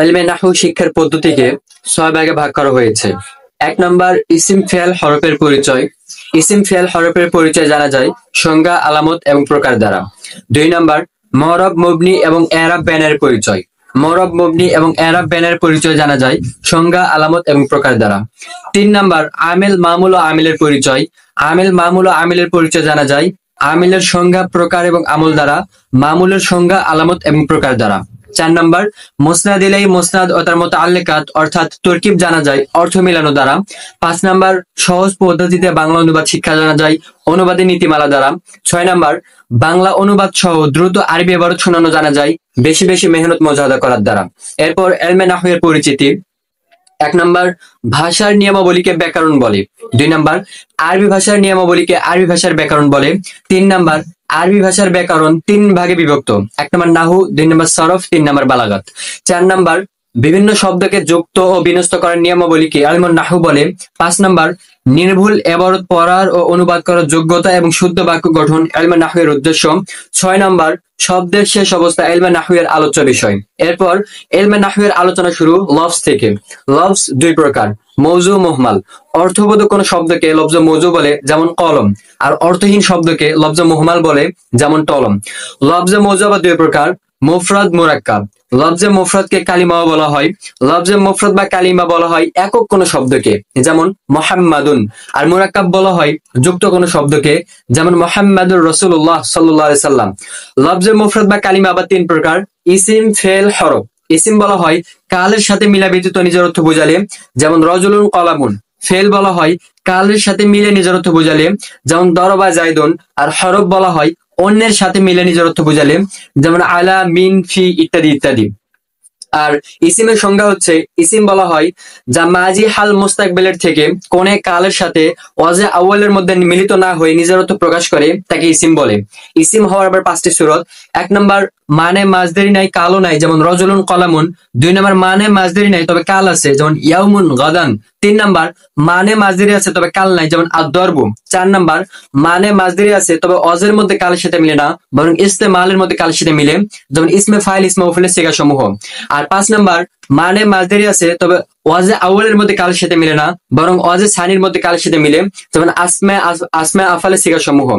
ইলমে নাহু শিক্ষার পদ্ধতিকে 6 ভাগে ভাগ করা হয়েছে। 1 নম্বর ইসিম ফেল হরফের পরিচয়। ইসিম ফেল হরফের পরিচয় জানা যায় সংজ্ঞা, আলামত এবং প্রকার দ্বারা। 2 নম্বর মরব, মবনি এবং এরাব ব্যানের পরিচয়। মরব, মবনি এবং এরাব ব্যানের পরিচয় জানা যায় সংজ্ঞা, আলামত এবং প্রকার দ্বারা। 3 নম্বর আমিল, মামুল ও আমিলের পরিচয়। আমিল, মামুল ও আমিলের পরিচয় জানা যায় আমিলের সংজ্ঞা, প্রকার এবং আমল দ্বারা, মামুলের সংজ্ঞা, আলামত এবং প্রকার দ্বারা। 4 নম্বর মুসনাদ ইলাইহি, মুসনাদ ও তার মুতাআল্লিকাত অর্থাৎ তরকিব জানা যায় অর্থ মিলানো দ্বারা। 5 নম্বর সহজ পদ্ধতিতে বাংলা অনুবাদ শিক্ষা জানা যায় অনুবাদের নীতিমালা দ্বারা। 6 নম্বর বাংলা অনুবাদ সহ দ্রুত আরবি ইবারত শোনানো জানা যায় বেশি বেশি মেহনত মুজাহাদা করার দ্বারা। এরপর ইলমে নাহওয়ের পরিচিতি। 1 নম্বর ভাষার নিয়মাবলীকে ব্যাকরণ বলে। 2 নম্বর আরবি ভাষার নিয়মাবলীকে আরবি ভাষার ব্যাকরণ বলে। 3 নম্বর আরবি ভাষার ব্যাকরণ 3 ভাগে বিভক্ত। 1 নম্বর নাহু, 2 নম্বর সরফ, 3 নম্বর বালাগাত। 4 নম্বর বিভিন্ন শব্দকে যুক্ত ও বিন্যস্ত করার নিয়মাবলীকে ইলমুন নাহু বলে। 5 নম্বর নির্ভুল ইবারত পড়ার ও অনুবাদ করার যোগ্যতা এবং শুদ্ধ বাক্য গঠন ইলমে নাহউয়ের উদ্দেশ্য। 6 নম্বর শব্দের শেষ অবস্থা ইলমে নাহউয়ের আলোচ্য বিষয়। এরপর ইলমে নাহউয়ের আলোচনা শুরু লফজ থেকে। লফজ 2 প্রকার, মৌজু, মুহমাল। অর্থবোধক কোন শব্দকে লফজ মৌজু বলে, যেমন কলম, আর অর্থহীন শব্দকে লফজ মুহমাল বলে, যেমন টলম। লফজ মৌজু আবার 2 প্রকার, মুফরাদ, মুরাক্কাব। লফজে মুফরাদকে কালিমা বলা হয়। লফজে মুফরাদ বা কালিমা বলা হয় একক কোন শব্দকে, যেমন মুহাম্মাদুন। আর মুরাক্কাব বলা হয় যুক্ত কোন শব্দকে, যেমন মুহাম্মাদুর রাসূলুল্লাহ সাল্লাল্লাহু আলাইহি সাল্লাম। লফজে মুফরাদ বা কালিমা আবার 3 প্রকার, ইসিম, ফেল, হরফ। ইসিম বলা হয় কালের সাথে মিলা ব্যতীত নিজের অর্থ বোঝালে, যেমন রজুলুন, কলামুন। ফেল বলা হয় কালের সাথে মিলে নিজের অর্থ বোঝালে, যেমন দরবা জাইদুন। আর হরফ বলা হয় অন্যের সাথে মিলে নিজের অর্থ বোঝালে, যেমন আলা, মিন, ফি ইত্যাদি ইত্যাদি। আর ইসিমের সংজ্ঞা হচ্ছে ইসিম বলা হয় যা মাজি, হাল, মুস্তাকবিলের থেকে কোন কালের সাথে ওয়াজে আউয়ালের মধ্যে মিলিত না হয়ে নিজের অর্থ প্রকাশ করে তাকে ইসিম বলে। ইসিম হওয়ার আবার 5টি সূরত। 1 নম্বর মানে মাজদারি নাই, কালও নাই, যেমন রজুলুন, কলামুন। 2 নম্বর মানে মাজদারি নাই তবে কাল আছে, যেমন ইয়াউমুন, গাদান। 3 নম্বর মানে মাজদারি আছে তবে কাল নাই, যেমন আদ-দরবু। 4 নম্বর মানে মাজদারি আছে তবে অজের মধ্যে কালের সাথে মিলে না, বরং ইস্তেমালের মধ্যে কালের সাথে মিলে, যেমন ইসমে ফাইল, ইসমে মাফউলের সিগা সমূহ। আর 5 নম্বর মানে মাজদারি আছে তবে ওয়াজে আউয়ালের মধ্যে কালের সাথে মিলে না, বরং ওয়াজে সানির মধ্যে কালের সাথে মিলে, যেমন আসমা আফালের সিগা সমূহ।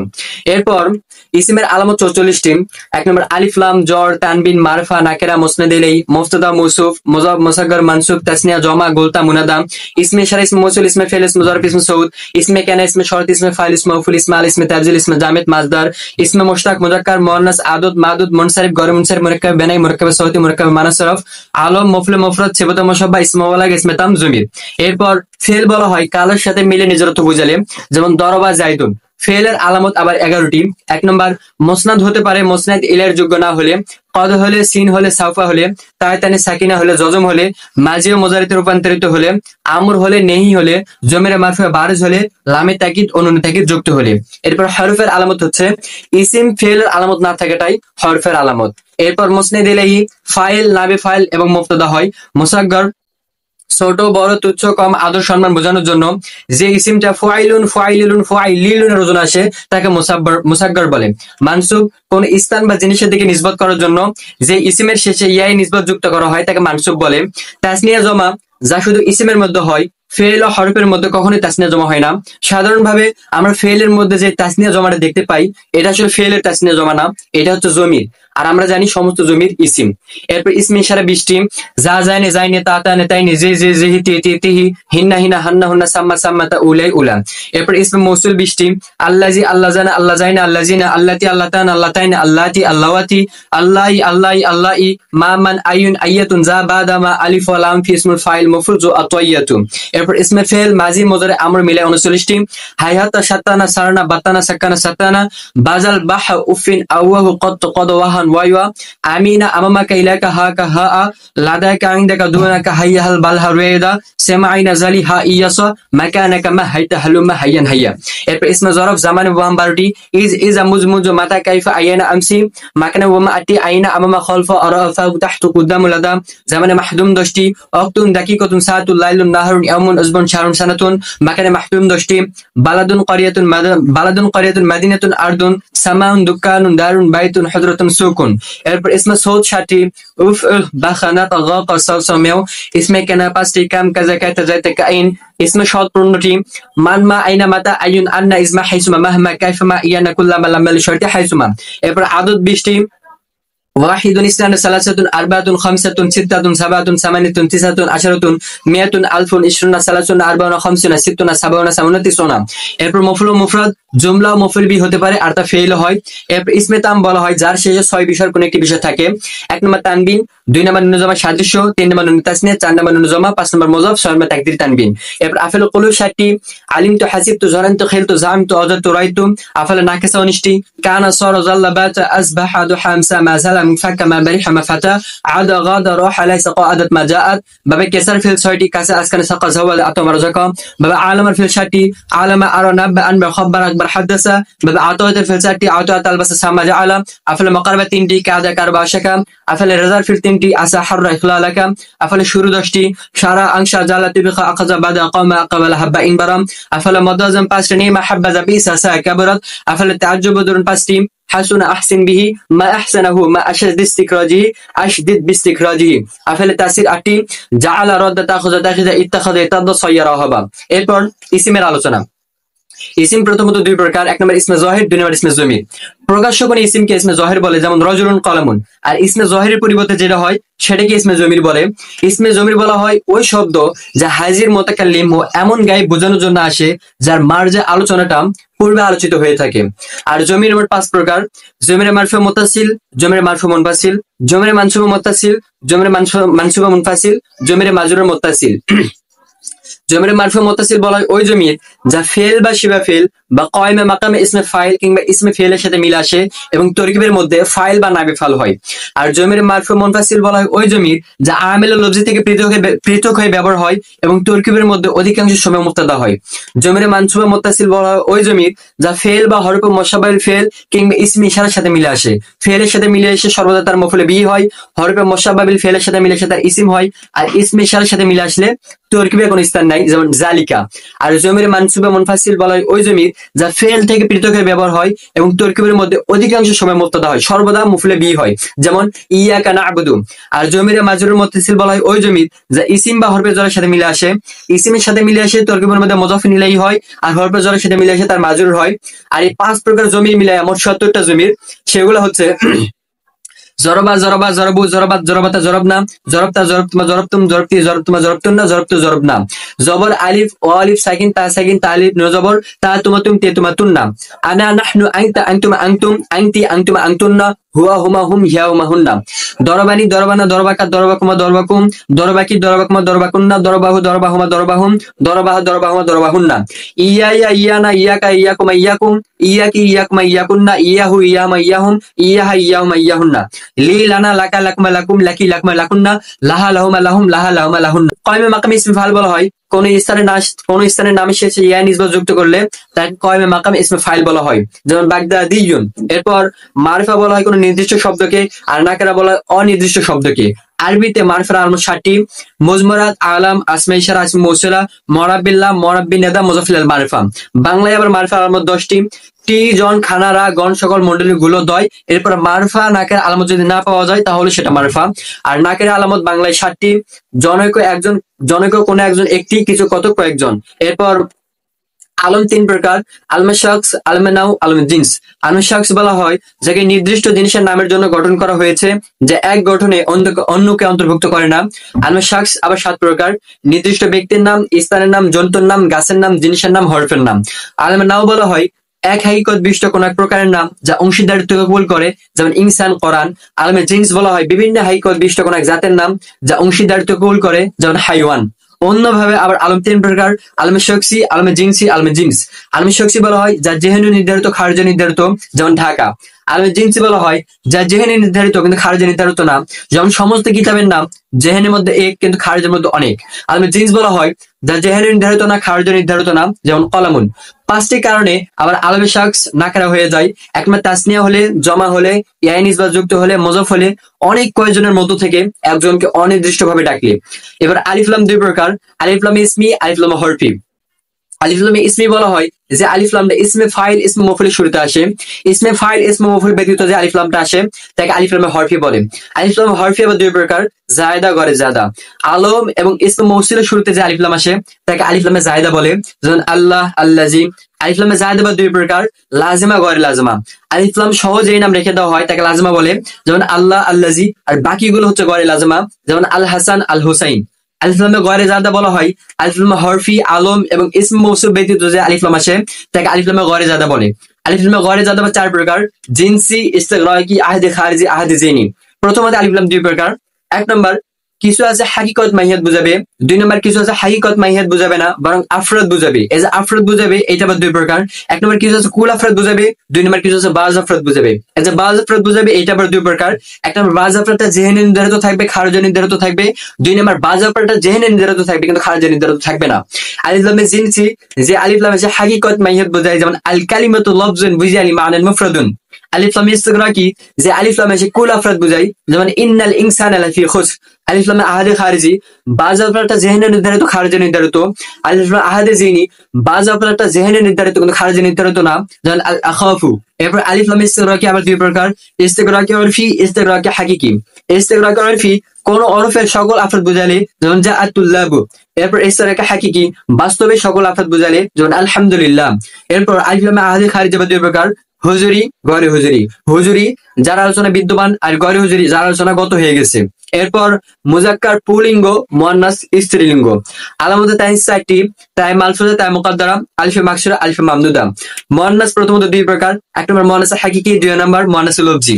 এরপর ইসিমের আলামত 44টি। 1 নম্বর আলিফ, লাম, জর, তানবিন, মারফা, নাকেরা, মুসনাদ ইলাইহি, মুবতাদা, মৌসুফ, মুযাফ, মুসাগ্গার, মানসুব, তাসনিয়া, জমা, গোলতা, মুনাদা। ইসমে ইশারা, ইসমে মৌসুল, ইসমে ফেল, ইসমে যরফ, ইসমে সউদ, ইসমে কানা, ইসমে শর্ত, ইসমে ফাইল, ইসমে মাফউল, ইসমে আল, ইসমে তাবজিল, ইসমে জামিদ, মাজদার, ইসমে মুশতাক, মুযাক্কার, মুআন্নাস, আদদ, মাদুদ, মুনসারিফ, গয়র মুনসারিফ, মুরাক্কাব, বিনাই, মুরাক্কাব সওতি, মুরাক্কাব মানাসরফ, আলম, মফউল, মুফরাদ, সিফাত, মুশাব্বাহ, ইসমে ওয়ালাগ, ইসমে তাম, জমির। এরপর ফেল বলা হয় কালের সাথে মিলে নিজের অর্থ বোঝালে, যেমন দরবা জাইদুন। ফেলের আলামত আবার 11টি। 1 নম্বর মুসনাদ হতে পারে মুসনাদ ইলাইহির যোগ্য না হলে, কদ হলে, সিন হলে, সাউফা হলে, তায়তানে সাকিনা হলে, জজম হলে, মাজি ও মুজারিতে রূপান্তরিত হলে, আমর হলে, নেহি হলে, জমিরে মারফুয়ে বারিজ হলে, লামে তাকিদ ও নুনে তাকিদ যুক্ত হলে। এরপর হরফের আলামত হচ্ছে ইসিম ফেলের আলামত না থাকাটাই হরফের আলামত। এরপর মুসনাদ ইলাইহি ফাইল, নাবে ফাইল এবং মুবতাদা হয়। মুসাগ্গার ছোট, বড়, তুচ্ছ, কম, আদর, সম্মান বোঝানোর জন্য যে ইসিমটা ফাইলুন, ফাইলুন, ফাইলিলুনের ওজন আসে তাকে মুসাগ্গার বলে। মানসুব কোন স্থান বা জিনিসের দিকে নিসবত করার জন্য যে ইসিমের শেষে ইয়াই নিসবত যুক্ত করা হয় তাকে মানসুব বলে। তাসনিয়া জমা যা শুধু ইসিমের মধ্যে হয়, ফেল ও হরফের মধ্যে কখনোই তাসনিয়া জমা হয় না। সাধারণভাবে আমরা ফেলের মধ্যে যে তাসনিয়া জমাটা দেখতে পাই এটা আসলে ফেলের তাসনিয়া জমা না, এটা হচ্ছে জমির। আর আমরা জানি সমস্ত জমির ইসিম। এরপর ইসমে ইশারা 20টি। যা জায়নে জাইনে, তা তানে তাইনে, যে যে যেহি, তি তি তিহি, হিন্না হিনা, হান্না হুন্না, সাম্মা সাম্মাতা, উলাই উলা। এরপর ইসমে মৌসুল 20টি। আল্লাজি, আল্লাহ জানা, আল্লাহ জাইনা, আল্লাজিনা, আল্লাতি, আল্লাহ তান, আল্লাহ তাইনা, আল্লাতি, আল্লাওয়াতি, আল্লাহি, আল্লাহি, আল্লাহি, মা, মান, আইয়ুন, আইয়াতুন, যা, বাদা, মা, আলিফ ওয়া লাম ফি ইসমুল ফাইল মাফরুজ ও আতাইয়াতু। এরপর ইসমে ফেল মাজি, মুজারি, আমর মিলে 39টি। হাইহাতা, সাতানা, সারানা, বাতানা, সাকানা, সাতানা, বাজাল, বাহা, উফিন, আওয়াহু, কত, কদ, ওয়াহান, ওয়াইওয়া, আমিনা, আমামাকা, ইলাকা, হাকা, হাআ, লাদাকা, ইনদাকা, দুনাকা, হাইয়াহাল, বালহা, রুয়াইদা, সেমাইনা, জালি, হা, ইয়াসা, মাকানাকা, মা, হাইতা, হালুমা, হাইয়ান, হাইয়া। এরপর ইসমে জরফ জামানে ওয়াম 12টি। ইজা, মুজমুজ, মাতা, কাইফা, আইয়ানা, আমসি, মাকানা, ওয়ামা, আতি, আইনা, আমামা, খলফা, আরাফা, তাহতু, কুদ্দামু, লাদা, জামানে মাহদুম 10টি। অক্তুন, দাকিকাতুন, সাআতুল, লাইলুন, নাহারুন, ইয়াউমুন, ইয়ামুন উজবুন শাহরুন সানাতুন, মাকানে মাহতুম 10টি, বালাদুন করিয়াতুন মাদিনাতুন আরদুন, সামাউন দুকানুন দারুন বাইতুন হযরাতুন সুকুন। এরপর ইসমে সৌদ 60টি, উফ বাখানা তাগা কসাল সামিউ, ইসমে কানা 5টি, কাম কাজা কাতা যাইতা কাইন, ইসমে শদ 15টি, মান মা আইনা মাতা আইয়ুন আন্না ইসমা হাইসুমা মাহমা কাইফামা ইয়ানা কুল্লামা লাম্মাল শর্তি হাইসুমা। এরপর আদদ 20টি, ওয়াহিদুন ইসনান সালাসাতুন আরবাতুন খামসাতুন সিত্তাতুন সাবাতুন সামানিতুন তিসাতুন আশারাতুন মিয়াতুন আলফুন ইশরুনা সালাসুন আরবাউনা খামসুনা সিত্তুনা সাবাউনা সামুনা তিসুনা। এরপর মফউল মুফরাদ জুমলা ও মফউল বিহি হতে পারে আর তা ফেইল হয়। এরপর ইসমে তাম বলা হয় যার শেষে 6 বিষয়ের কোন একটি বিষয় থাকে। 1 নম্বর তানবিন, 2 নম্বর নুন জমা সাদৃশ্য, 3 নম্বর নুন তাসনিয়া, 4 নম্বর নুন জমা, 5 নম্বর মুযাফ, 6 নম্বর তাকদির তানবিন। এরপর আফাল কুলুব 60টি, আলিমতু হাসিবতু জারানতু খিলতু জামতু আযাতু রাইতু, আফাল নাকিসা 19টি, কানা সারা যাল্লা বাতা আসবাহা দুহামসা মা জালাম ফাকা মা বারিহা মা ফাতা আদা গাদা রাহা লাইসা قاعدت ما جاءت। বাবে কেসার ফিল 6টি, কাসা আসকান সাকা জাওয়াল আতমা রাজাকা। বাবে আলামার ফিল 60টি, আলামা আরা নাবা আন খবর আকবর হাদাসা। বাবে আতাওয়াতের ফিল 60টি, আতাওয়াত আলবাসা সামা জাআলা। আফাল মাকারবা 3টি, কাদা কারবা শাকা। আফাল রাজার ফিল 3টি, আসা হাররা ইখলালাকা। আফাল শুরু 10টি, শারা আনশা জালা তিবিকা আখাযা বাদা কামা আকাবাল হাব্বা ইন বারাম। আফাল মাদাজাম 5টি, নিমা হাব্বাজা বিসা সা কাবরাত। আফাল তাআজ্জুব দুরুন 5টি, حسن أحسن به ما أحسنه ما أشد استخراجه أشدد باستخراجه। আফেলে তাসির 8টি, জাআলা রাদ্দা তাখুযা তাখিযা ইত্তাখাযা ইতাদ্দা সায়্যারা হাবা। এরপর ইসিমের আলোচনা। ইসিম প্রথমত 2 প্রকার, 1 নম্বর ইসমে জহির, 2 নম্বর ইসমে জমির। প্রকাশ্য কোন ইসিমকে ইসমে জহির বলে, যেমন রাজুলুন কলামুন। আর ইসমে জহিরের পরিবর্তে যেটা হয় সেটাকে ইসমে জমির বলে। ইসমে জমির বলা হয় ওই শব্দ যা হাজির মুতাকাল্লিম ও এমন গায়ে বোঝানোর জন্য আসে যার মার্জে আলোচনাটা পূর্বে আলোচিত হয়ে থাকে। আর জমির মোট 5 প্রকার: জমিরে মারফু মুত্তাসিল, জমিরে মারফু মুনফাসিল, জমিরে মানসুব মুত্তাসিল, জমিরে মানসুব মুনফাসিল, জমিরে মাজরুর মুত্তাসিল। জমিরে মারফু মুত্তাসিল বলা হয় ওই জমির যা ফেল বা শিবা ফেল বা কায়মে মাকামে ইসমে ফাইল কিংবা ইসমে ফেলের সাথে মিলে আসে এবং তরকিবের মধ্যে ফাইল বা নাইবে ফাল হয়। আর জমিরে মারফু মুনফাসিল বলা হয় ওই জমির যা আমিল ও লফজি থেকে পৃথক হয়ে ব্যবহার হয় এবং তরকিবের মধ্যে অধিকাংশ সময় মুক্তাদা হয়। জমিরে মানসুব মুত্তাসিল বলা হয় ওই জমির যা ফেল বা হরফে মুশাব্বাহিল ফেল কিংবা ইসমে ইশারার সাথে মিলে আসে। ফেলের সাথে মিলে এসে সর্বদা তার মফউলে বিহি হয়, হরফে মুশাব্বাহিল ফেলের সাথে মিলে এসে তার ইসিম হয়, আর ইসমে ইশারার সাথে মিলে আসলে তরকিবের কোনো স্থান নাই, যেমন জালিকা। আর জমিরে মানসুবে মুনফাসিল বলা হয় ওই জমির যা ফেল থেকে পৃথক হয়ে ব্যবহার হয় এবং তরকিবের মধ্যে অধিকাংশ সময় মুক্তাদা হয়, সর্বদা মফউলে বিহি হয়, যেমন ইয়াকা না'বুদু। আর জমিরে মাজরুর মুত্তাসিল বলা হয় ওই জমির যা ইসিম বা হরফে জরের সাথে মিলে আসে, ইসিমের সাথে মিলে আসে তরকিবের মধ্যে মুযাফ ইলাইহি হয়, আর হরফে জরের সাথে মিলে আসে তার মাজরুর হয়। আর এই 5 প্রকার জমির মিলায় মোট 70টা জমির। সেগুলো হচ্ছে জরবা, জরবা, জরবু, জরবাত, জরবাতা, জরবনা, জরবতা, জরবতুমা, জরবতুম, জরবতি, জরবতুমা, জরবতুন্না, জরবতু, জরবনা। জবর আলিফ ও আলিফ সাকিন তা সাকিন তা আলিফ নুন জবর তা তুমা তুম তে তুমা তুন্না। আনা নাহনু আনতা আনতুমা আনতুম আনতি আনতুমা আনতুন্না হুয়া হুমা হুম হিয়া হুমা হুন্না। দরবানি দরবানা দরবাকা দরবাকুমা দরবাকুম দরবাকি দরবাকুমা দরবাকুন্না দরবাহু দরবাহুমা দরবাহুম দরবাহা দরবাহুমা দরবাহুন্না। ইয়া ইয়া ইয়ানা ইয়াকা ইয়াকুমা ইয়াকুম ইয়াকি ইয়াকুমা ইয়াকুন্না ইয়াহু ইয়ামা ইয়াহুম ইয়াহা ইয়াহুমা ইয়াহুন্না। লি লানা লাকা লাকুমা লাকুম লাকি লাকুমা লাকুন্না লাহা লাহুমা লাহুম লাহা লাহুমা লাহুন্না। কয়মে মাকামে ইসম ফাইল বলা হয় কোন স্থানের নামের শেষে ইয়া নিসবত যুক্ত করলে তাকে কয়মে মাকামে ইসমে ফাইল বলা হয়, যেমন বাগদাদিয়ুন। এরপর মারিফা বলা হয় কোন নির্দিষ্ট শব্দকে, আর নাকেরা বলা হয় অনির্দিষ্ট শব্দকে। আরবিতে মারিফার আলামত 60টি: মুজমারাত, আলাম, আসমা ইশারা, আসমা মৌসুলা, মরাব্বিল্লাহ, মরাব্বি নেদা, মুযাফ ইলাল মারিফা। বাংলায় আবার মারিফার আলামত 10টি: টি, জন, খানারা, গণ, সকল, মন্ডলী, গুলো, দয়। এরপর মারিফা নাকের আলামত যদি না পাওয়া যায় তাহলে সেটা মারিফা। আর নাকের আলামত বাংলায় 60টি: জনৈক একজন, জনৈক কোন একজন, একটি, কিছু, কত, কয়েকজন। এরপর আলম 3 প্রকার: আলমে শাখস, আলমে নাও, আলমে জিন্স। আলমে শাখস বলা হয় যাকে নির্দিষ্ট জিনিসের নামের জন্য গঠন করা হয়েছে যা এক গঠনে অন্যকে অন্তর্ভুক্ত করে না। আলমে শাখস আবার 7 প্রকার: নির্দিষ্ট ব্যক্তির নাম, স্থানের নাম, জন্তুর নাম, গাছের নাম, জিনিসের নাম, হরফের নাম। আলমে নাও বলা হয় এক হাকিকত বিশিষ্ট কোন এক প্রকারের নাম যা অংশীদারিত্বকে কবুল করে, যেমন ইনসান, কোরআন। আলমে জিন্স বলা হয় বিভিন্ন হাকিকত বিশিষ্ট কোন এক জাতের নাম যা অংশীদারিত্ব কবুল করে, যেমন হাইওয়ান। অন্যভাবে আবার আলম 3 প্রকার: আলমে শখসি, আলমে জিনসি, আলমে জিন্স। আলমে শখসি বলা হয় যা যেহেতু নির্ধারিত, খারিজ নির্ধারিত, যেমন ঢাকা। আলমে জিনসি বলা হয় যা জেহেনে নির্ধারিত কিন্তু খারিজে নির্ধারিত না, যেমন সমস্ত কিতাবের নাম জেহেনের মধ্যে এক কিন্তু খারিজের মধ্যে অনেক। আলমে জিন্স বলা হয় যা জেহেনে নির্ধারিত না, খারিজে নির্ধারিত না, যেমন কলামুন। পাঁচটি কারণে আবার আলমে শাখস নাকেরা হয়ে যায়। একমাত্র তাসনিয়া হলে, জমা হলে, ইয়া নিসবা যুক্ত হলে, মজফ হলে, অনেক কয়েকজনের মধ্য থেকে একজনকে অনির্দিষ্টভাবে ডাকলে। এবার আলিফ লাম দুই প্রকার, আলিফ লাম ইসমি, আলিফ লাম হরফি। আলিফ লামে ইসমি বলা হয় যে আলিফ লামটা ইসমে ফাইল ইসমে মফুলের শুরুতে আসে। ইসমে ফাইল ইসমে মফুল ব্যতীত যে আলিফ লামটা আসে তাকে আলিফ লামে হরফি বলে। আলিফ লামে হরফি আবার দুই প্রকার, জায়দা গরে জাদা। আলম এবং ইসমে মৌসুলের শুরুতে যে আলিফ লাম আসে তাকে আলিফ লামে জায়দা বলে, যেমন আল্লাহ, আল্লাজি। আলিফ লামে জায়দা বা দুই প্রকার, লাজিমা গরে লাজিমা। আলিফ লাম সহ যেই নাম রেখে দেওয়া হয় তাকে লাজিমা বলে, যেমন আল্লাহ, আল্লাজি। আর বাকিগুলো হচ্ছে গরে লাজিমা, যেমন আল হাসান, আল হুসাইন। আলিফ লামে গয়রে জাদা বলা হয় আলিফ লামে হরফি, আলম এবং ইসম মৌসুল ব্যতীত যে আলিফ লাম আসে তাকে আলিফ লামে গয়রে জাদা বলে। আলিফ লামে গয়রে জাদা বা চার প্রকার, জিনসি, ইস্তিগরাকি, আহদে খারিজি, আহদে জিনি। প্রথমত আলিফ লাম দুই প্রকার। এক নম্বর, কিছু আছে হাকিকত মাহিয়াত বুঝাবে। দুই নম্বর, কিছু আছে হাকিকত মাহিয়াত বুঝাবে না বরং আফরাদ বুঝাবে। এই যে আফরাদ বুঝাবে এটা আবার দুই প্রকার। এক নম্বর, কিছু আছে কুল আফরাদ বুঝাবে। দুই নম্বর, কিছু আছে বাজ আফরাদ বুঝাবে। এই যে বাজ আফরাদ বুঝাবে এটা আবার দুই প্রকার। এক নম্বর, বাজ আফরাদটা জেহেনে নির্ধারিত থাকবে, খারিজে নির্ধারিত থাকবে। দুই নম্বর, বাজ আফরাদটা জেহেনে নির্ধারিত থাকবে কিন্তু খারিজে নির্ধারিত থাকবে না। আলিফ লামে জিনসি, যে আলিফ লামে যে হাকিকত মাহিয়াত বোঝায়, যেমন আল কালিমাতু লফজুন বুঝালি মানান মুফরাদুন। আলিফ লামে ইস্তিগরাকি, যে আলিফ লামে যে কুল আফরাদ বুঝায়, যেমন ইন্নাল ইনসানা লাফি খুসর। আলিফ লামে আহাদে খারিজি, বাজ আফরাদটা জেহেনে নির্ধারিত, খারিজে নির্ধারিত। আলিফ লামে আহাদে জিনি, বাজ আফরাদটা জেহেনে নির্ধারিত কিন্তু খারিজে নির্ধারিত না, যেমন আল আখাফু। এরপর আলিফ লামে ইস্তিগরাকি আবার দুই প্রকার, ইস্তিগরাকি উরফি, ইস্তিগরাকি হাকিকি। ইস্তিগরাকি উরফি কোন অরফের সকল আফরাদ বুঝালে, যেমন জাআত তুল্লাবু। এরপর ইস্তিগরাকি হাকিকি বাস্তবে সকল আফরাদ বুঝালে, যেমন আলহামদুলিল্লাহ। এরপর আলিফ লামে আহাদে খারিজি আবার দুই প্রকার, হুজুরি, গয়রে হুজুরি। হুজুরি যার আলোচনা বিদ্যমান, আর গয়রে হুজুরি যার আলোচনা গত হয়ে গেছে। এরপর মুজাক্কার পুলিঙ্গ, মুয়ান্নাস স্ত্রীলিঙ্গ। আলামতে তাইন চারটি, তাই মালফুজা, তাই মুকাদ্দারা, আলিফে মাকসুরা, আলিফে মামদুদা। মুয়ান্নাস প্রথমত দুই প্রকার, এক নম্বর মুয়ান্নাস হাকিকি, দুই নম্বর মুয়ান্নাস লফজি।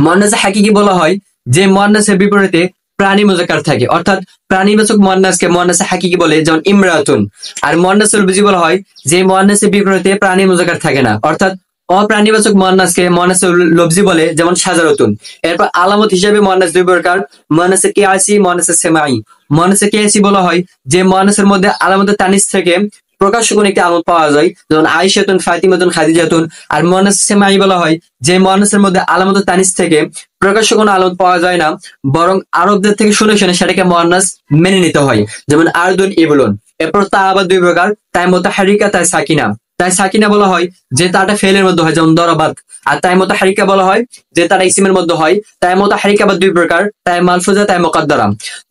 মুয়ান্নাস হাকিকি বলা হয় যে মুয়ান্নাসের বিপরীতে প্রাণী মুজাক্কার থাকে, অর্থাৎ প্রাণীবাচক মুয়ান্নাসকে মুয়ান্নাস হাকিকি বলে, যেমন ইমরাতুন। আর মুয়ান্নাস লফজি বলা হয় যে মুয়ান্নাসের বিপরীতে প্রাণী মুজাক্কার থাকে না, অর্থাৎ অপ্রাণীবাচক মুয়ান্নাসকে মুয়ান্নাস লফজি বলে, যেমন শাজারাতুন। এরপর আলামত হিসেবে মুয়ান্নাস দুই প্রকার, মুয়ান্নাস কিয়াসি, মুয়ান্নাস সেমাই। মুয়ান্নাস কিয়াসি বলা হয় যে মুয়ান্নাসের মধ্যে আলামত তানিস থেকে প্রকাশ্য কোন একটি আলামত পাওয়া যায়, যেমন আয়েশাতুন, ফাতিমাতুন, খাদিজাতুন। আর মুয়ান্নাস সেমাই বলা হয় যে মুয়ান্নাসের মধ্যে আলামত তানিস থেকে প্রকাশ্য কোনো আলামত পাওয়া যায় না, বরং আরবদের থেকে শুনে শুনে সেটাকে মুয়ান্নাস মেনে নিতে হয়, যেমন আরদুন, ইবলুন। এরপর তা আবার দুই প্রকার, তাই মুতাহারিকা, তাই সাকিনা। তাই সাকিনা বলা হয় যে তাটা ফেলের মধ্যে হয়, যেমন দরাবাত। আর তাই মুতাহারিকা বলা হয় যে তারা ইসিমের মধ্যে হয়। তাই মুতাহারিকা আবার দুই প্রকার, তাই মালফুজা, তাই মুকাদ্দারা।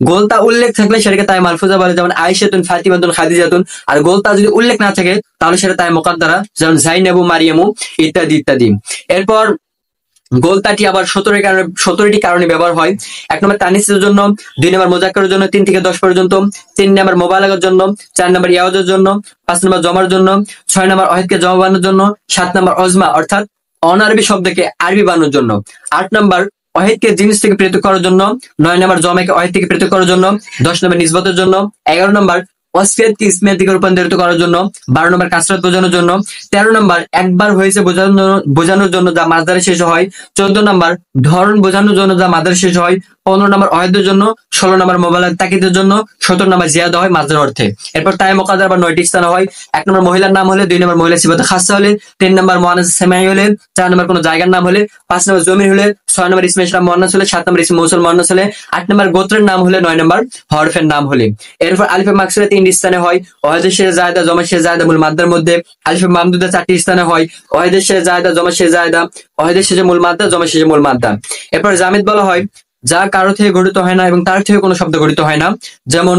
গোলতা উল্লেখ থাকলে সেটাকে তাই মালফুজা বলে, যেমন আয়েশাতুন, ফাতিমাতুন, খাদিজাতুন। আর গোলতা যদি উল্লেখ না থাকে তাহলে সেটা তাই মুকাদ্দারা, যেমন জাইনাবু, মারিয়ামু ইত্যাদি ইত্যাদি। এরপর গোলতাটি আবার 17টি কারণে ব্যবহার হয়। এক নম্বর তানিসের জন্য, দুই নম্বর মুজাক্কারের জন্য 3 থেকে 10 পর্যন্ত, 3 নম্বর মোবালাগার জন্য, 4 নম্বর ইয়াওয়াজের জন্য, 5 নম্বর জমার জন্য, 6 নম্বর ওয়াহিদকে জমা বানানোর জন্য, 7 নম্বর অজমা অর্থাৎ অনারবি শব্দকে আরবি বানানোর জন্য, 8 নম্বর ওয়াহিদকে জিনিস থেকে পৃথক করার জন্য, 9 নম্বর জমাকে ওয়াহিদ থেকে পৃথক করার জন্য, 10 নম্বর নিসবতের জন্য, 11 নম্বর ওয়াসফিয়াতকে ইসমিয়াত দিকে রূপান্তরিত করার জন্য, 12 নম্বর কাসরাত বোঝানোর জন্য, 13 নম্বর একবার হয়েছে বোঝানোর জন্য যা মাসদারে শেষ হয়, 14 নম্বর ধরন বোঝানোর জন্য যা মাসদারে শেষ হয়, 15 নম্বর ওয়াহিদের জন্য, 16 নম্বর মোবালাগ তাকিদের জন্য, 17 নম্বর জিয়াদা হয় মাসদার অর্থে। এরপর তাই মুকাদ্দার বা 9টি স্থান হয়। 1 নম্বর মহিলার নাম হলে, 2 নম্বর মহিলা সিফাতে খাসা হলে, 3 নম্বর মুয়ান্নাস সেমাই হলে, 4 নম্বর কোনো জায়গার নাম হলে, 5 নম্বর জমির হলে, 6 নম্বর ইসমে ইশরাম মুয়ান্নাস হলে, 7 নম্বর ইসমে মৌসুল মুয়ান্নাস হলে, 8 নম্বর গোত্রের নাম হলে, 9 নম্বর হরফের নাম হলে। এরপর আলিফে মাকসুরা 3টি স্থানে হয়, ওয়াহিদের শেষে জায়দা, জমার শেষে জায়দা মূল মাদ্দার মধ্যে। আলিফে মামদুদা 4টি স্থানে হয়, ওয়াহিদের শেষে জায়দা, জমার শেষে জায়দা, ওয়াহিদের শেষে মূল মাদ্দা, জমার শেষে মূল মাদ্দা। এরপর জামিদ বলা হয় যা কারো থেকে গঠিত হয় না এবং তার থেকে কোনো শব্দ গঠিত হয় না, যেমন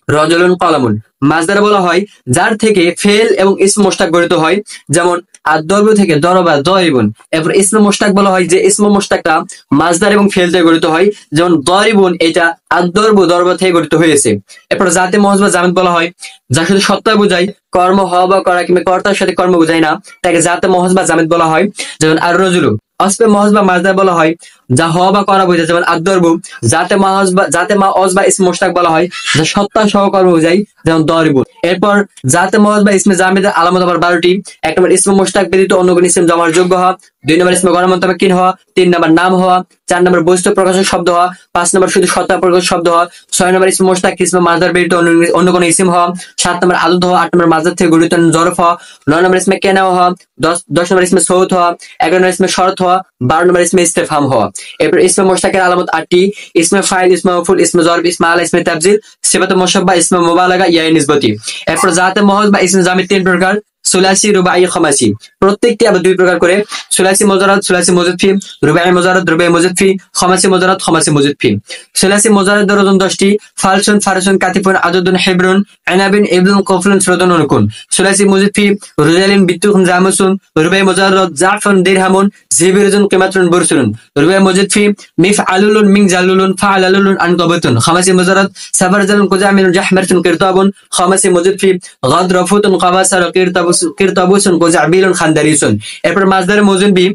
রজলুন, কলামুন। মাসদার বলা হয় যার থেকে ফেল এবং ইসম মুশতাক গঠিত হয়, যেমন আদ-দরবু থেকে দরবা, দরিবুন। এরপর ইসম মুশতাক বলা হয় যে ইসম মুশতাকটা মাসদার এবং ফেল থেকে গঠিত হয়, যেমন দরিবুন এটা আদ-দরবু, দরবা থেকে গঠিত হয়েছে। এরপর জাতে মুহজ বা জামিদ বলা হয় যা শুধু সত্তা বোঝায়, কর্ম হওয়া বা করা কিংবা কর্তার সাথে কর্ম বোঝায় না, তাকে জাতে মুহজ বা জামিদ বলা হয়, যেমন আর রজুলু। অসফে মুহজ বা মাসদার বলা হয় যা হওয়া বা করা বোঝায়, যেমন আদ-দরবু। জাতে মা অজ বা ইসম মুশতাক বলা হয় যা সত্তা সহকর্ম বোঝায়, যেমন দরিবুন। এরপর জাতে মজ বা ইসমে জামিদের আলামত আবার 12টি। 1 নম্বর ইসমে মুশতাক ব্যতীত অন্য কোন ইসম জমার যোগ্য হওয়া। 2 নম্বর ইসমে গয়র মুতামাক্কিন হওয়া। 3 নম্বর নাম হওয়া। 4 নম্বর বস্তু প্রকাশক শব্দ হওয়া। 5 নম্বর শুধু সত্তা প্রকাশক শব্দ হওয়া। 6 নম্বর ইসমে মুশতাক ইসমে মাসদার ব্যতীত অন্য কোন ইসম হওয়া। 7 নম্বর আদদ হওয়া। 8 নম্বর মাসদার থেকে গঠিত জরফ হওয়া। 9 নম্বর ইসমে কেনা হওয়া। 10 নম্বর ইসমে সৌত হওয়া। 11 নম্বর ইসমে শরত হওয়া। 12 নম্বর ইসমে ইস্তেফহাম হওয়া। এরপর ইসমে মুশতাকের আলামত 8টি: ইসমে ফাইল, ইসমে মাফউল, ইসমে জরব, ইসমে আলা, ইসমে তাবজিল, সিফাতে মুশাব্বাহ, ইসমে মুবালাগা, ইয়া নিসবতি। এরপর জাতে মহজ বা ইসমে জামিদ 3 প্রকার: সুলাসি, রুবাই, খামাসি। প্রত্যেকটি আবার 2 প্রকার করে: সুলাসি মুজাররদ, সুলাসি মুজাদ ফি, রুবাই মুজাররদ, রুবাই মুজাদ ফি, খামাসি মুজাররদ, খামাসি মুজাদ ফি। সুলাসি মুজাররদের ওজন 10টি: ফালসুন, ফারসুন, কাতিফুন, আদদুন, হিবরুন, আনাবিন, ইবনুন, কফলুন, সুরাতুন, উনকুন। সুলাসি মুজাদ ফি: রুজালিন, বিতুকুন, জামুসুন। রুবাই মুজাররদ: জাফুন, দিরহামুন, জিবিরুন, কিমাতুন, বুরসুন। রুবাই মুজাদ ফি: মিফআলুন, মিন জালুলুন, ফাআলালুন, আনকাবাতুন। খামাসি মুজাররদ: সাফারজালুন, কুজামিলুন, জাহমারতুন, কিরতাবুন। খামাসি মুজাদ ফি: গাদরাফুতুন, কাবাসার, কিরতাবুসুন, কুজাবিলুন, খানদারিসুন। এরপর মাসদারে মওজুন বি: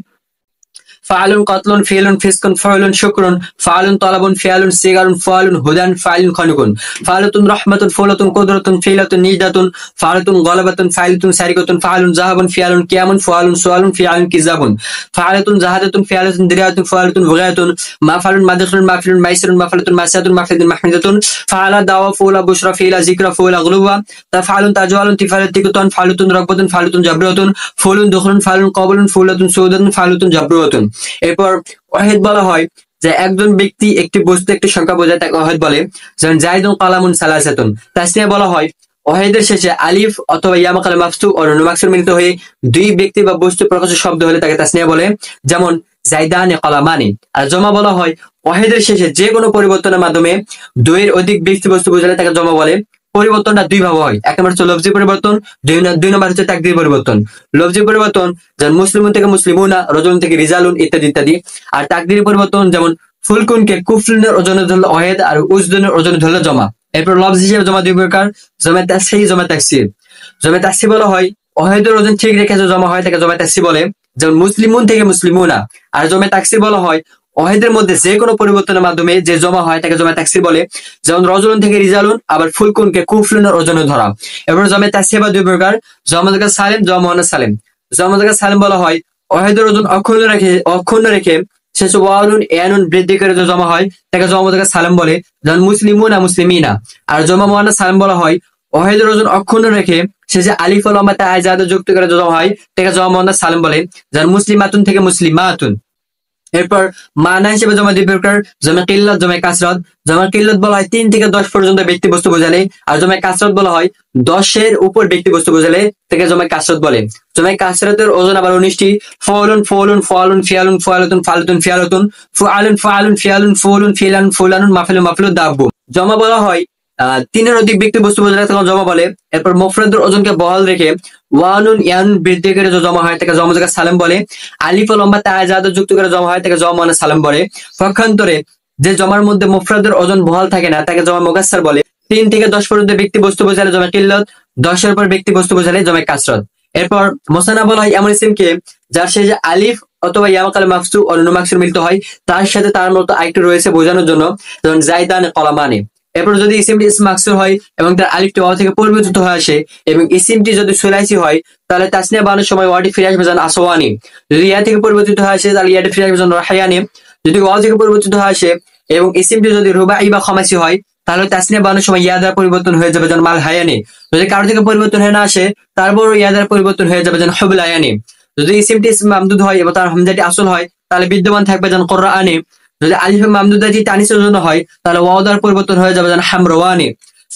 ফাআলুন, কাতলুন, ফিলুন, ফিসকুন, ফাউলুন, শুকরুন। ফাআলুন, তালাবুন, ফিআলুন, সিগারুন, ফাআলুন, হুদান, ফাইলুন, খানুকুন। ফাআলাতুন, রাহমাতুন, ফুলাতুন, কুদরাতুন, ফিলাতুন, নিজদাতুন। ফাআলাতুন, গালাবাতুন, ফাইলাতুন, সারিকাতুন। ফাআলুন, যাহাবুন, ফিআলুন, কিয়ামুন। ফাআলুন, সুআলুন, ফিআলুন, কিযাবুন। ফাআলাতুন, জাহাদাতুন, ফিআলাতুন, দিরায়াতুন। ফাআলাতুন, বুগায়াতুন। মাফআলুন, মাদখুলুন, মাফিলুন, মাইসিরুন, মাফালাতুন, মাসিয়াতুন, মাফিদুন, মাহমিদাতুন। ফাআলা, দাওয়া, ফুলা, বুশরা, ফিলা, যিকরা, ফুলা, গুলুবা। তাফআলুন, তাজওয়ালুন, তিফালাত, তিকুতান। ফাআলুতুন, রাগবাতুন, ফাআলুতুন, জাবরাতুন। ফুলুন, দুখলুন, ফাআলুন, কাবুলুন, ফুলাতুন, সুদাতুন। ফাআলুতুন, জাবরাতুন। এরপর ওয়াহিদ বলা হয় যে একজন ব্যক্তি, একটি বস্তু, একটি সংখ্যা বোঝায়, তাকে ওয়াহিদ বলে। যেমন জাইদুন, কালামুন, সালাসাতুন। তাসনিয়া বলা হয় ওয়াহিদের শেষে আলিফ অথবা ইয়া মাকাল মাফতু ও নুন মাকসুর মিলিত হয়ে 2 ব্যক্তি বা বস্তু প্রকাশের শব্দ হলে তাকে তাসনিয়া বলে। যেমন জাইদানে, কলামানি। আর জমা বলা হয় ওয়াহিদের শেষে যে কোনো পরিবর্তনের মাধ্যমে 2 এর অধিক ব্যক্তি বস্তু বোঝালে তাকে জমা বলে। পরিবর্তনটা 2 ভাবে হয়। 1 নম্বর হচ্ছে লফজি পরিবর্তন, 2 নম্বর হচ্ছে তাকদীর পরিবর্তন। লফজি পরিবর্তন যেমন মুসলিমুন থেকে মুসলিমুনা, রজুলুন থেকে রিজালুন, ইত্যাদি ইত্যাদি। আর তাকদীর পরিবর্তন যেমন ফুলকুনকে কুফলুনের ওজনে ধরলে ওয়াহিদ আর উজদুনের ওজনে ধরলে জমা। এরপর লফজ হিসেবে জমা 2 প্রকার: জমা তাসহিহ, জমা তাকসির। জমা তাসহিহ বলা হয় ওয়াহিদের ওজন ঠিক রেখে যে জমা হয় তাকে জমা তাসহিহ বলে। যেমন মুসলিমুন থেকে মুসলিমুনা। আর জমা তাকসির বলা হয় ওয়াহিদের মধ্যে যে কোনো পরিবর্তনের মাধ্যমে যে জমা হয় তাকে জমা তাকসির বলে। যেমন রজুলুন থেকে রিজালুন, আবার ফুলকুনকে কুফলুনের ওজনে ধরা। এরপর জমা তাসহিহ 2 প্রকার: জমা মুযাক্কার সালিম, জমা মুয়ান্নাস সালিম। জমা মুযাক্কার সালিম বলা হয় ওয়াহিদের ওজন অক্ষুণ্ণ রেখে শেষে ওয়াউন, ইয়ানুন বৃদ্ধি করে যে জমা হয় তাকে জমা মুযাক্কার সালিম বলে। যেমন মুসলিমুনা, মুসলিমিনা। আর জমা মুয়ান্নাস সালিম বলা হয় ওয়াহিদের ওজন অক্ষুণ্ণ রেখে শেষে আলিফ ও লাম তা আযাদা যুক্ত করে যে জমা হয় তাকে জমা মুয়ান্নাস সালিম বলে। যেমন মুসলিমাতুন থেকে মুসলিমাতুন। এরপর মানা হিসেবে জমা 2 প্রকার: জমা কিল্লাত, জমা কাসরাত। জমা কিল্লাত বলা হয় 3 থেকে 10 পর্যন্ত ব্যক্তি বস্তু বোঝালে। আর জমা কাসরাত বলা হয় 10 এর উপর ব্যক্তি বস্তু বোঝালে তাকে জমা কাসরাত বলে। জমা কাসরাতের ওজন আবার 19টি: ফাউলুন, ফাউলুন, ফাউলুন, ফিআলুন, ফাআলাতুন, ফালাতুন, ফিআলাতুন। ফুআলুন, ফাআলুন, ফিআলুন, ফুলুন, ফিলান, ফুলানুন, মাফিলুন, মাফিলুন, দাব্বু। জমা বলা হয় 3 এর অধিক ব্যক্তি বস্তু বোঝালে তখন জমা বলে। এরপর মুফরাদের ওজনকে বহাল রেখে ওয়ানুন, ইয়ানুন বৃদ্ধি করে যে জমা হয় তাকে জমা মুযাক্কার সালিম বলে। আলিফ ও লম্বা তা আযাদা যুক্ত করে জমা হয় তাকে জমা মুয়ান্নাস সালিম বলে। পক্ষান্তরে যে জমার মধ্যে মুফরাদের ওজন বহাল থাকে না তাকে জমা মুকাসসার বলে। 3 থেকে 10 পর্যন্ত ব্যক্তি বস্তু বোঝালে জমা কিল্লাত, 10 এর উপর ব্যক্তি বস্তু বোঝালে জমা কাসরাত। এরপর মুসান্না বলা হয় এমন ইসমকে যার শেষে আলিফ অথবা ইয়া মাকাল মাফতু ও নুন মাকসুর মিলিত হয়, তার সাথে তার মতো আরেকটু রয়েছে বোঝানোর জন্য। যেমন জাইদানে, কলামানে। এরপর যদি ইসমটি ইসম মাকসুর হয় এবং তার আলিফটি ওয়াও থেকে পরিবর্তিত হয়ে আসে এবং ইসমটি যদি সুলাইসি হয় তাহলে তাসনিয়া বানানোর সময় ওয়াটি ফিরে আসবে যেমন আসওয়ানি। যদি ইয়া থেকে পরিবর্তিত হয়ে আসে তাহলে ইয়াটি ফিরে আসবে যেমন রাহায়ানি। যদি ওয়াও থেকে পরিবর্তিত হয়ে আসে এবং ইসমটি যদি রুবাই বা খামাসি হয় তাহলে তাসনিয়া বানানোর সময় ইয়া দ্বারা পরিবর্তন হয়ে যাবে যেমন মাল হায়ানি। যদি কারো থেকে পরিবর্তন হয়ে না আসে তারপর ইয়া দ্বারা পরিবর্তন হয়ে যাবে যেমন হুবুল আয়ানি। যদি ইসমটি ইসম মামদুদ হয় এবং তার হামজাটি আসল হয় তাহলে বিদ্যমান থাকবে যেমন কুরআনি। যদি আলিফে মামদুদাটি তানিসের জন্য হয় তাহলে ওয়াও দ্বারা পরিবর্তন হয়ে যাবে যেমন হামরাওয়ানি।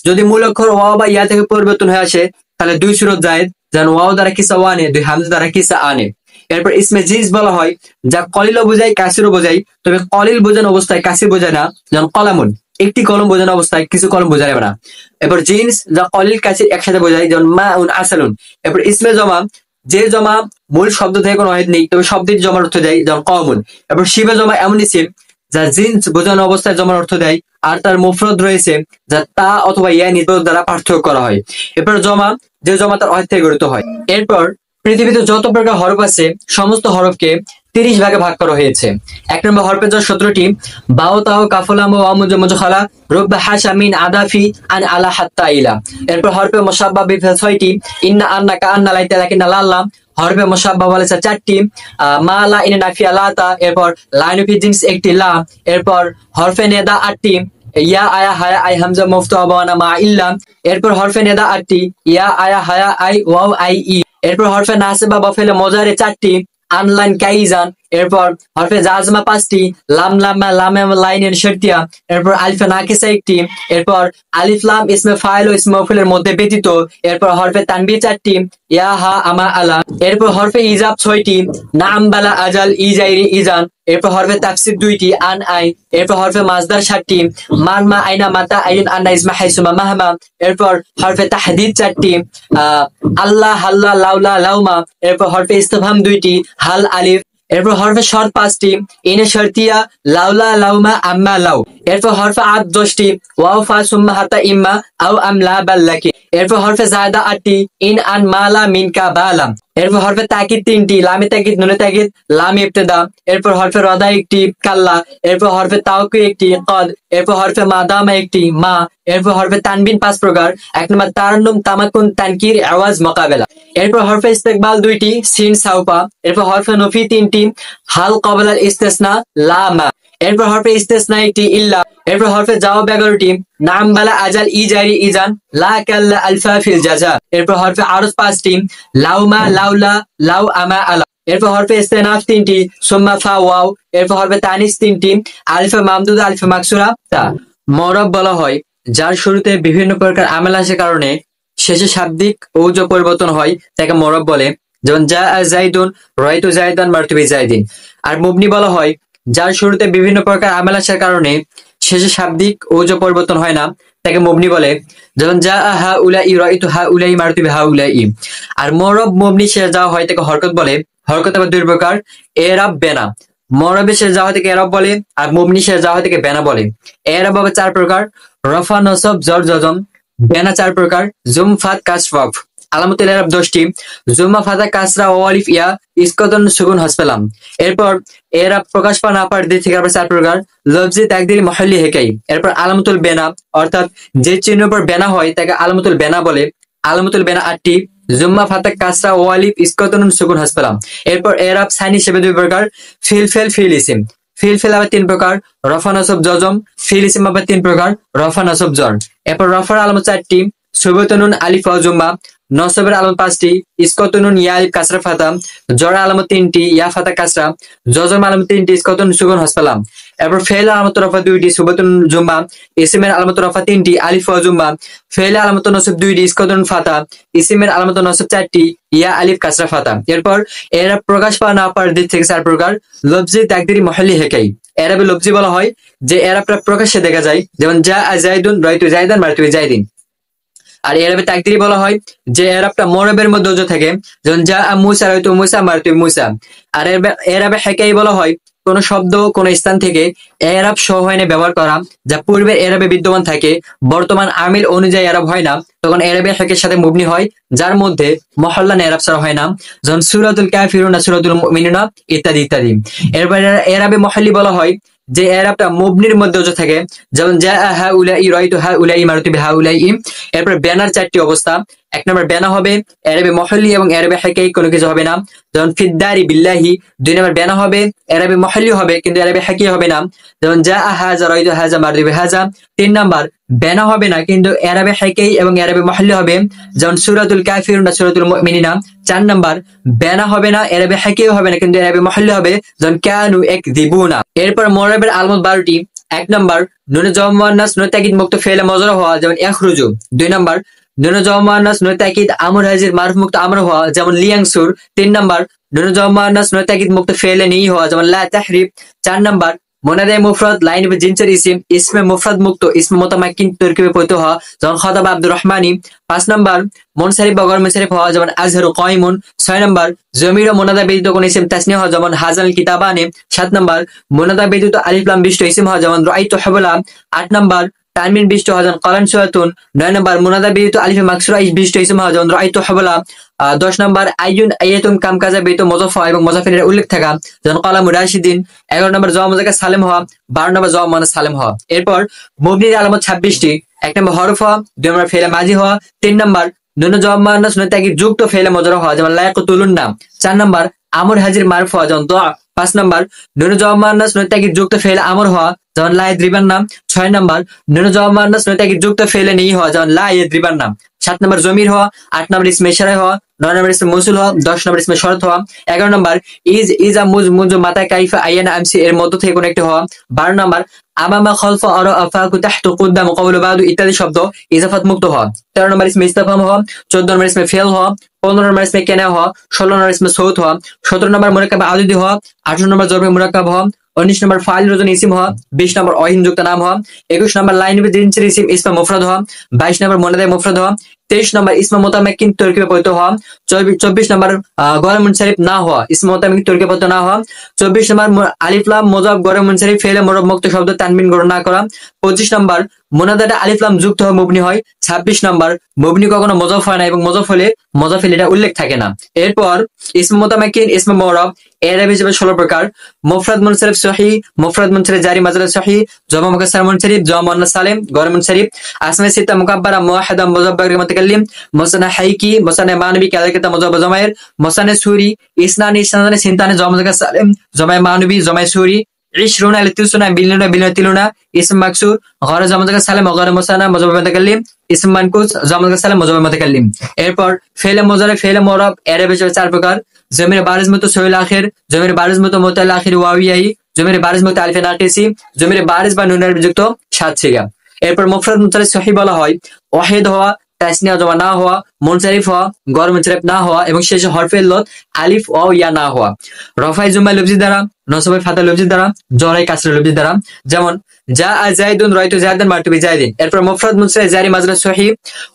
যদি মূল অক্ষর ওয়াও বা ইয়া থেকে পরিবর্তন হয়ে আসে তাহলে 2 সুরত জায়েদ যেমন ওয়াও দ্বারা কিসা ওয়ানি, 2 হামজা দ্বারা কিসা আনে। এরপর ইসমে জিন্স বলা হয় যা কলিলও বোঝায় কাসিরও বোঝায়, তবে কলিল বোঝানো অবস্থায় কাসির বোঝায় না। যেমন কলামুন, একটি কলম বোঝানো অবস্থায় কিছু কলম বোঝা যাবে না। এরপর জিন্স যা কলিল কাসির একসাথে বোঝায় যেমন মাউন, আসালুন। এরপর ইসমে জমা যে জমা মূল শব্দ থেকে কোনো ওয়াহিদ নেই তবে শব্দের জমার অর্থ দেয় যেমন কওমুন। এরপর শিবে জমা এমন ইসম যা জিন্স বোঝানো অবস্থায় জমার অর্থ দেয় আর তার মুফরদ রয়েছে যা তা অথবা ইয়া নিসবত দ্বারা পার্থক্য করা হয়। এরপর জমা যে জমা তার ওয়াহিদ থেকে গঠিত হয়। এরপর পৃথিবীতে যত প্রকার হরফ আছে সমস্ত হরফকে 30 ভাগে ভাগ করা হয়েছে। 1 নম্বর হরফে জর 17টি, বাও তাও কাফলাম ওয়া মুজখালা রুবা হাশামিন আদাফি আন আলা হাত্তা ইলা। এরপর হরফে মুসাব্বা বি 6টি, ইন্না আন্না কা আন্না লাইতা লাকিন লাল্লাম। হরফে মুসাব্বা বলে 4টি, মা লা ইন নাফিয়া লাতা। এরপর লাইন অফ জিন্স 1টি লা। এরপর হরফে নেদা 8টি, ইয়া আয়া হায়া আই হামজা মুফতাহ বানা মা ইল্লা। এরপর হরফে নেদা 8টি, ইয়া আয়া হায়া আই ওয়াও আই ই। এরপর হরফে নাসিবা বা ফেলে মুজারে 4টি, আনলাইন কাইজান। এরপর হরফে জাজমা 5টি, লাম লামা লামে লাইনের শর্তিয়া। এরপর আলিফে নাকিসা 1টি। এরপর আলিফ লাম ইসমে ফাইল ও ইসমে মাফউলের মধ্যে ব্যতীত। এরপর হরফে তানবিহ 4টি, ইয়া হা আমা আলা। এরপর হরফে ইজাব 6টি, নাম বালা আজাল ইজাইরি ইজান। এরপর হরফে তাফসীর 2টি, আন আই। এরপর হরফে মাজদার 7টি, মান মা আইনা মাতা আইন আন্না ইসমা হাইসুমা মাহমা। এরপর হরফে তাহদীদ 4টি, আল্লাহ হাল্লা লাউলা লাউমা। এরপর হরফে ইসতিফহাম 2টি, হাল আলিফ। এরপর হরফে শর্ত 5টি, ইনে শর্তিয়া লাউলা লাউমা আম্মা লাউ। এরপর হরফে আদ 10টি, ওয়াও ফা সুম্মা হাতা ইম্মা আও আমলা বাল্লাকি। এরপর হরফে জায়দা 8টি, ইন আন মালা মিনকা বালাম। এরপর হরফে তাকিদ 3টি, লামে তাকিদ নুনে তাকিদ লাম ইবতিদা। এরপর হরফে রদা 1টি, কাল্লা। এরপর হরফে তাওকি 1টি, কদ। এরপর হরফে মাদামা 1টি, মা। এরপর হরফে তানবিন 5 প্রকার। 1 নম্বর তারান্নুম তামাকুন তানকির আওয়াজ মোকাবেলা। এরপর হরফে ইস্তেকবাল 2টি, সিন সাউপা। এরপর হরফে নফি 3টি, হাল কবলাল ইস্তেসনা লা মা। এরপর হরফে ইস্তেসনা 1টি, ইল্লা। এরপর হরফে জাওয়াব 11টি, নাম বালা আজাল ইজারি ইজান লা কাল্লা আলফা ফিল জাজা। এরপর হরফে আরজ 5টি, লাউমা লাউলা লাউ আমা আলা। এরপর হরফে ইস্তেনাফ 3টি, সুম্মা ফা ওয়াও। এরপর হরফে তানিস 3টি, আলিফে মামদুদা আলিফে মাকসুরা তা। মরব বলা হয় যার শুরুতে বিভিন্ন প্রকার আমেল আসে কারণে শেষে শাব্দিক ঔজ পরিবর্তন হয়, তাকে মরব বলে। যেমন জা জাইদুন, রাইতু জাইদান, মারতু বিজাইদিন। আর মুবনি বলা হয় যার শুরুতে বিভিন্ন প্রকার আমেল আসার কারণে শেষে শাব্দিক ঔজ পরিবর্তন হয় না, তাকে মুবনি বলে। যেমন জা হা উলাই, রাইতু হা উলাই, মারতু বিহা উলাই। আর মরব মুবনি শেষে যাওয়া হয় তাকে হরকত বলে। হরকত আবার 2 প্রকার, এরাব বেনা। মরবে শেষে যাওয়া থেকে এরাব বলে, আর মুবনি শেষে যাওয়া থেকে বেনা বলে। এরাব আবার 4 প্রকার, রফা নসব জর জজম। বেনা 4 প্রকার, জুম ফাত কাসর ওয়াকফ। আলামতুল এরাব 10টি, জুম্মা ফাতা কাসরা ও আলিফ ইয়া ইসকতন সুকুন হাসপালাম। এরপর এরাব প্রকাশ পা না পাওয়ার দিক থেকে আবার 4 প্রকার, লফজি তাকদিরি মহল্লি হেকাই। এরপর আলামতুল বেনা, অর্থাৎ যে চিহ্নের উপর বেনা হয় তাকে আলামতুল বেনা বলে। আলামতুল বেনা 8টি, জুম্মা ফাতা কাসরা ও আলিফ ইসকতন সুকুন হাসপালাম। এরপর এরাব সাইন হিসেবে 2 প্রকার, ফিল ফেল ফিল ইসিম। ফিল ফেল আবার 3 প্রকার, রফা নসব জজম। ফিল ইসিম আবার 3 প্রকার, রফা নসব জর। এরপর রফার আলামত 4টি, সুবতনুন আলিফ ওয়া জুম্মা। নসবের আলামত 5টি, ইসকতনুন ইয়া আলিফ কাসরা ফাতা। জরা আলামত 3টি, ইয়া ফাতা কাসরা। জজম আলামত 3টি, ইসকতন সুকুন হাসপালাম। এরপর ফেল আলামত রফা 2টি, সুবতনুন জুম্মা। ইসিমের আলামত রফা 3টি, আলিফ ওয়া জুম্মা। ফেল আলামত নসব 2টি, ইসকতন ফাতা। ইসিমের আলামত নসব 4টি, ইয়া আলিফ কাসরা ফাতা। এরপর এরা প্রকাশ পাওয়া না পাওয়ার দিক থেকে 4 প্রকার, লফজি তাকদিরি মহল্লি হেকাই। এরাবে লফজি বলা হয় যে এরাবটা প্রকাশ্যে দেখা যায়, যেমন জা জাইদুন, রাইতু জাইদান, মারতু বিজাইদিন। আর এরাবে তাকদিরি বলা হয় যে এরাবটা মরবের মধ্যে ওজো থাকে, যেমন জা মুসা, রাইতু মুসা, মারতু মুসা। আর এরাবে হেকাই বলা হয় কোন শব্দ কোন স্থান থেকে এরাব সহ হয় না ব্যবহার করা, যা পূর্বের এরাবে বিদ্যমান থাকে, বর্তমান আমিল অনুযায়ী এরাব হয় না, তখন এরাবে হেকের সাথে মুবনি হয়, যার মধ্যে মহল্লা এরাব ছাড়া হয় না, যেমন সূরাতুল কাফিরুন, সূরাতুল মুমিনুন ইত্যাদি ইত্যাদি। এরপর এরাবে মহল্লি বলা হয় যে এরাবটা মুবনির মধ্যে ওজো থাকে, যেমন জা হা উলাই, রাইতু হা উলাই, মারতু বিহা উলাই। এরপর বেনার 4টি অবস্থা। 1 নম্বর বেনা হবে এরাবে মহল্লি এবং এরাবে হেকাই, কোনো কিছু হবে না, যেমন ফিদ্দারি বিল্লাহি। 2 নম্বর বেনা হবে এরাবে মহল্লি হবে কিন্তু এরাবে হেকাই হবে না, যেমন জা হাজা, রাইতু হাজা, মারতু বিহাজা। 3 নম্বর বেনা হবে না কিন্তু এরাবে হেকাই এবং এরাবে মহল্লি হবে, যেমন সূরাতুল কাফিরুন, সূরাতুল মুমিনুন। 4 নম্বর বেনা হবে না, এরাবে হেকাই হবে না কিন্তু এরাবে মহল্লি হবে, যেমন কানু ইয়াকযিবুনা। এরপর মরবের আলামত 12টি। 1 নম্বর নুনে জম মুয়ান্নাস নুনে তাকিদ মুক্ত ফেলে মজরা হওয়া, যেমন ইয়াখরুজু। 2 নম্বর নুনে জম মুয়ান্নাস নুনে তাকিদ আমর হাজির মারফ মুক্ত আমর হওয়া, যেমন লিয়াংসুর। 3 নম্বর নুনে জম মুয়ান্নাস নুনে তাকিদ মুক্ত ফেলে নি হওয়া, যেমন লা তাহরিব। 4 নম্বর মুনাদে মুফরাদ লাইন বে জিনসের ইসিম, ইসমে মুফরাদ মুক্ত ইসমে মুতামাক্কিন তরকিবে পরিণত হওয়া, যেমন খাতাবা আব্দুর রহমানি। 5 নম্বর মুনসারিফ বা গয়র মুনসারিফ হওয়া, যেমন আজহারু কাইমুন। 6 নম্বর জমির ও মুনাদা ব্যতীত কোন ইসিম তাসনিয়া হওয়া, যেমন হাজাল কিতাবানে। 7 নম্বর মুনাদা ব্যতীত আলিফ লাম বিশিষ্ট ইসিম হওয়া, যেমন রাআইতু হাবলা। 8 নম্বর তানবিন বিশিষ্ট হওয়া যেমন কালান সুয়াতুন। 9 নম্বর মুনাদা বিহিত আলিফে মাকসুরা বিশিষ্ট ইসম হওয়া যেমন রাআইতু হাবলা। 10 নম্বর আইয়ুন আইয়াতুন কাম কাজা বিহিত মুযাফফা এবং মুযাফফিরের উল্লেখ থাকা যেমন কালামু রাশিদিন। 11 নম্বর জওয়া মুযাক্কার সালেম হওয়া। 12 নম্বর জওয়া মুয়ান্নাস সালেম হওয়া। এরপর মুবনির আলামত 26টি। 1 নম্বর হরফ হওয়া। 2 নম্বর ফেলে মাজি হওয়া। 3 নম্বর নুন জওয়া মুয়ান্নাস নুন তাকিদ যুক্ত ফেলে মুজাররফ হওয়া যেমন লা ইয়াকুতুলুন্না। 4 নম্বর আমর হাজির মারফু হওয়া যেমন দুআ। 5 নম্বর নুন জওয়া মুয়ান্নাস নুন তাকিদ যুক্ত ফেলে আমর হওয়া যেমন লা ইয়াদরিবান্না। 6 নম্বর নুন জওয়া মুয়ান্নাস নুন তাকিদ যুক্ত ফেলে নেই হওয়া যেমন লা ইয়াদরিবান্না। 7 নম্বর জমির হওয়া। 8 নম্বর ইসমে ইশারা হওয়া। 9 নম্বর ইসমে মৌসুল হওয়া। 10 নম্বর ইসমে শরত হওয়া। 11 নম্বর ইজা মুজ মাতা কাইফা আইয়ানা আমসি এর মধ্য থেকে কোন একটি হওয়া। 12 নম্বর আমামা খালফা আরা আফাকু তাহতু কুদ্দাম ক্বাউলু বাদু ইত্যাদি শব্দ ইজাফাত মুক্ত হওয়া। 13 নম্বর ইসমে ইস্তিফহাম হওয়া। 14 নম্বর ইসমে ফেল হওয়া। 15 নম্বর ইসমে কেনা হওয়া। 16 নম্বর ইসমে সৌত হওয়া। 17 নম্বর মুরাক্কাব আদদি হওয়া। 18 নম্বর জরবে মুরাক্কাব হওয়া। 19 নম্বর ফাইল রজন ইসিম হওয়া। 20 নম্বর অহিন যুক্ত নাম হওয়া। 21 নম্বর লাইন বিদ জিনসির ইসিম ইসমে মুফরাদ হওয়া। 22 নম্বর মুনাদা মুফরাদ হওয়া। 23 নম্বর ইসমে মুতামাক্কিন তরকিবে পরিণত হওয়া। 24 নম্বর গয়র মুনসারিফ না হওয়া ইসমে মুতামাক্কিন তরকিবে পরিণত না হওয়া। 24 নম্বর আলিফ লাম মুযাফ গয়র মুনসারিফ ফেলে মুরব মুক্ত শব্দ তানবিন গ্রহণ না করা। 25 নম্বর মুনাদাটা আলিফ লাম যুক্ত হয়ে মুবনি হয়। 26 নম্বর মুবনি কখনো মুযাফ হয় না এবং মুযাফ হলে মুযাফিল এটা উল্লেখ থাকে না। এরপর ইসমে মুতামাক্কিন ইসমে মুরাব এরাব হিসেবে 16 প্রকার। মুফরাদ মুনসারিফ সহিহ, মুফরাদ মুনসারিফ জারি মাজরুর সহিহ, জমা মুকাসসার মুনসারিফ, জমা মুয়ান্নাস সালিম, গয়র মুনসারিফ, আসমা সিত্তা মুকাব্বারা মুওয়াহহাদা মুযাব্বার মুতাকাল্লিম, মুসান্না হাইকি, মুসান্না মানবী কালাকাতা মুযাব্বার জামায়ের, মুসান্না সুরি, ইসনানি ইসনানি সিনতানি জমা মুকাসসার সালিম, জমা মানবী, জমা সুরি, 20 লিতিসুনা বিলুনা বিলুনা তিলুনা ইসম মাকসুর, গয়র জমা মুকাসসার সালিম, গয়র মুসান্না মুযাব্বার মুতাকাল্লিম, ইসম মানকুস, জমা মুকাসসার সালিম, মুযাব্বার মুতাকাল্লিম। এরপর ফেলে মুজারে ফেলে মুরাব এরাব হিসেবে 4 প্রকার। জমির বারিজ মতো সহিল আখির, জমির বারিজ মতো মুতাল আখির ওয়াবিয়াই, জমির বারিজ মতো আলিফে নাকিসি, জমির বারিজ বা নুনের যুক্ত 7 সিগা। এরপর মুফরাদ মুনসারিফ সহিহ বলা হয় ওয়াহিদ হওয়া, তাসনিয়া জমা না হওয়া, মুনসারিফ হওয়া, গয়র মুনসারিফ না হওয়া এবং শেষে হরফে ইল্লত আলিফ ওয়া ইয়া না হওয়া। রফাই জুমা লফজি দ্বারা, নসবে ফাতা লফজি দ্বারা, জরাই কাসরা লফজি দ্বারা যেমন জা যাইদুন রাইতু যাইদান মারতুবি যাইদিন। এরপর মুফরাদ মুনসারিফ জারি মাজরুর সহিহ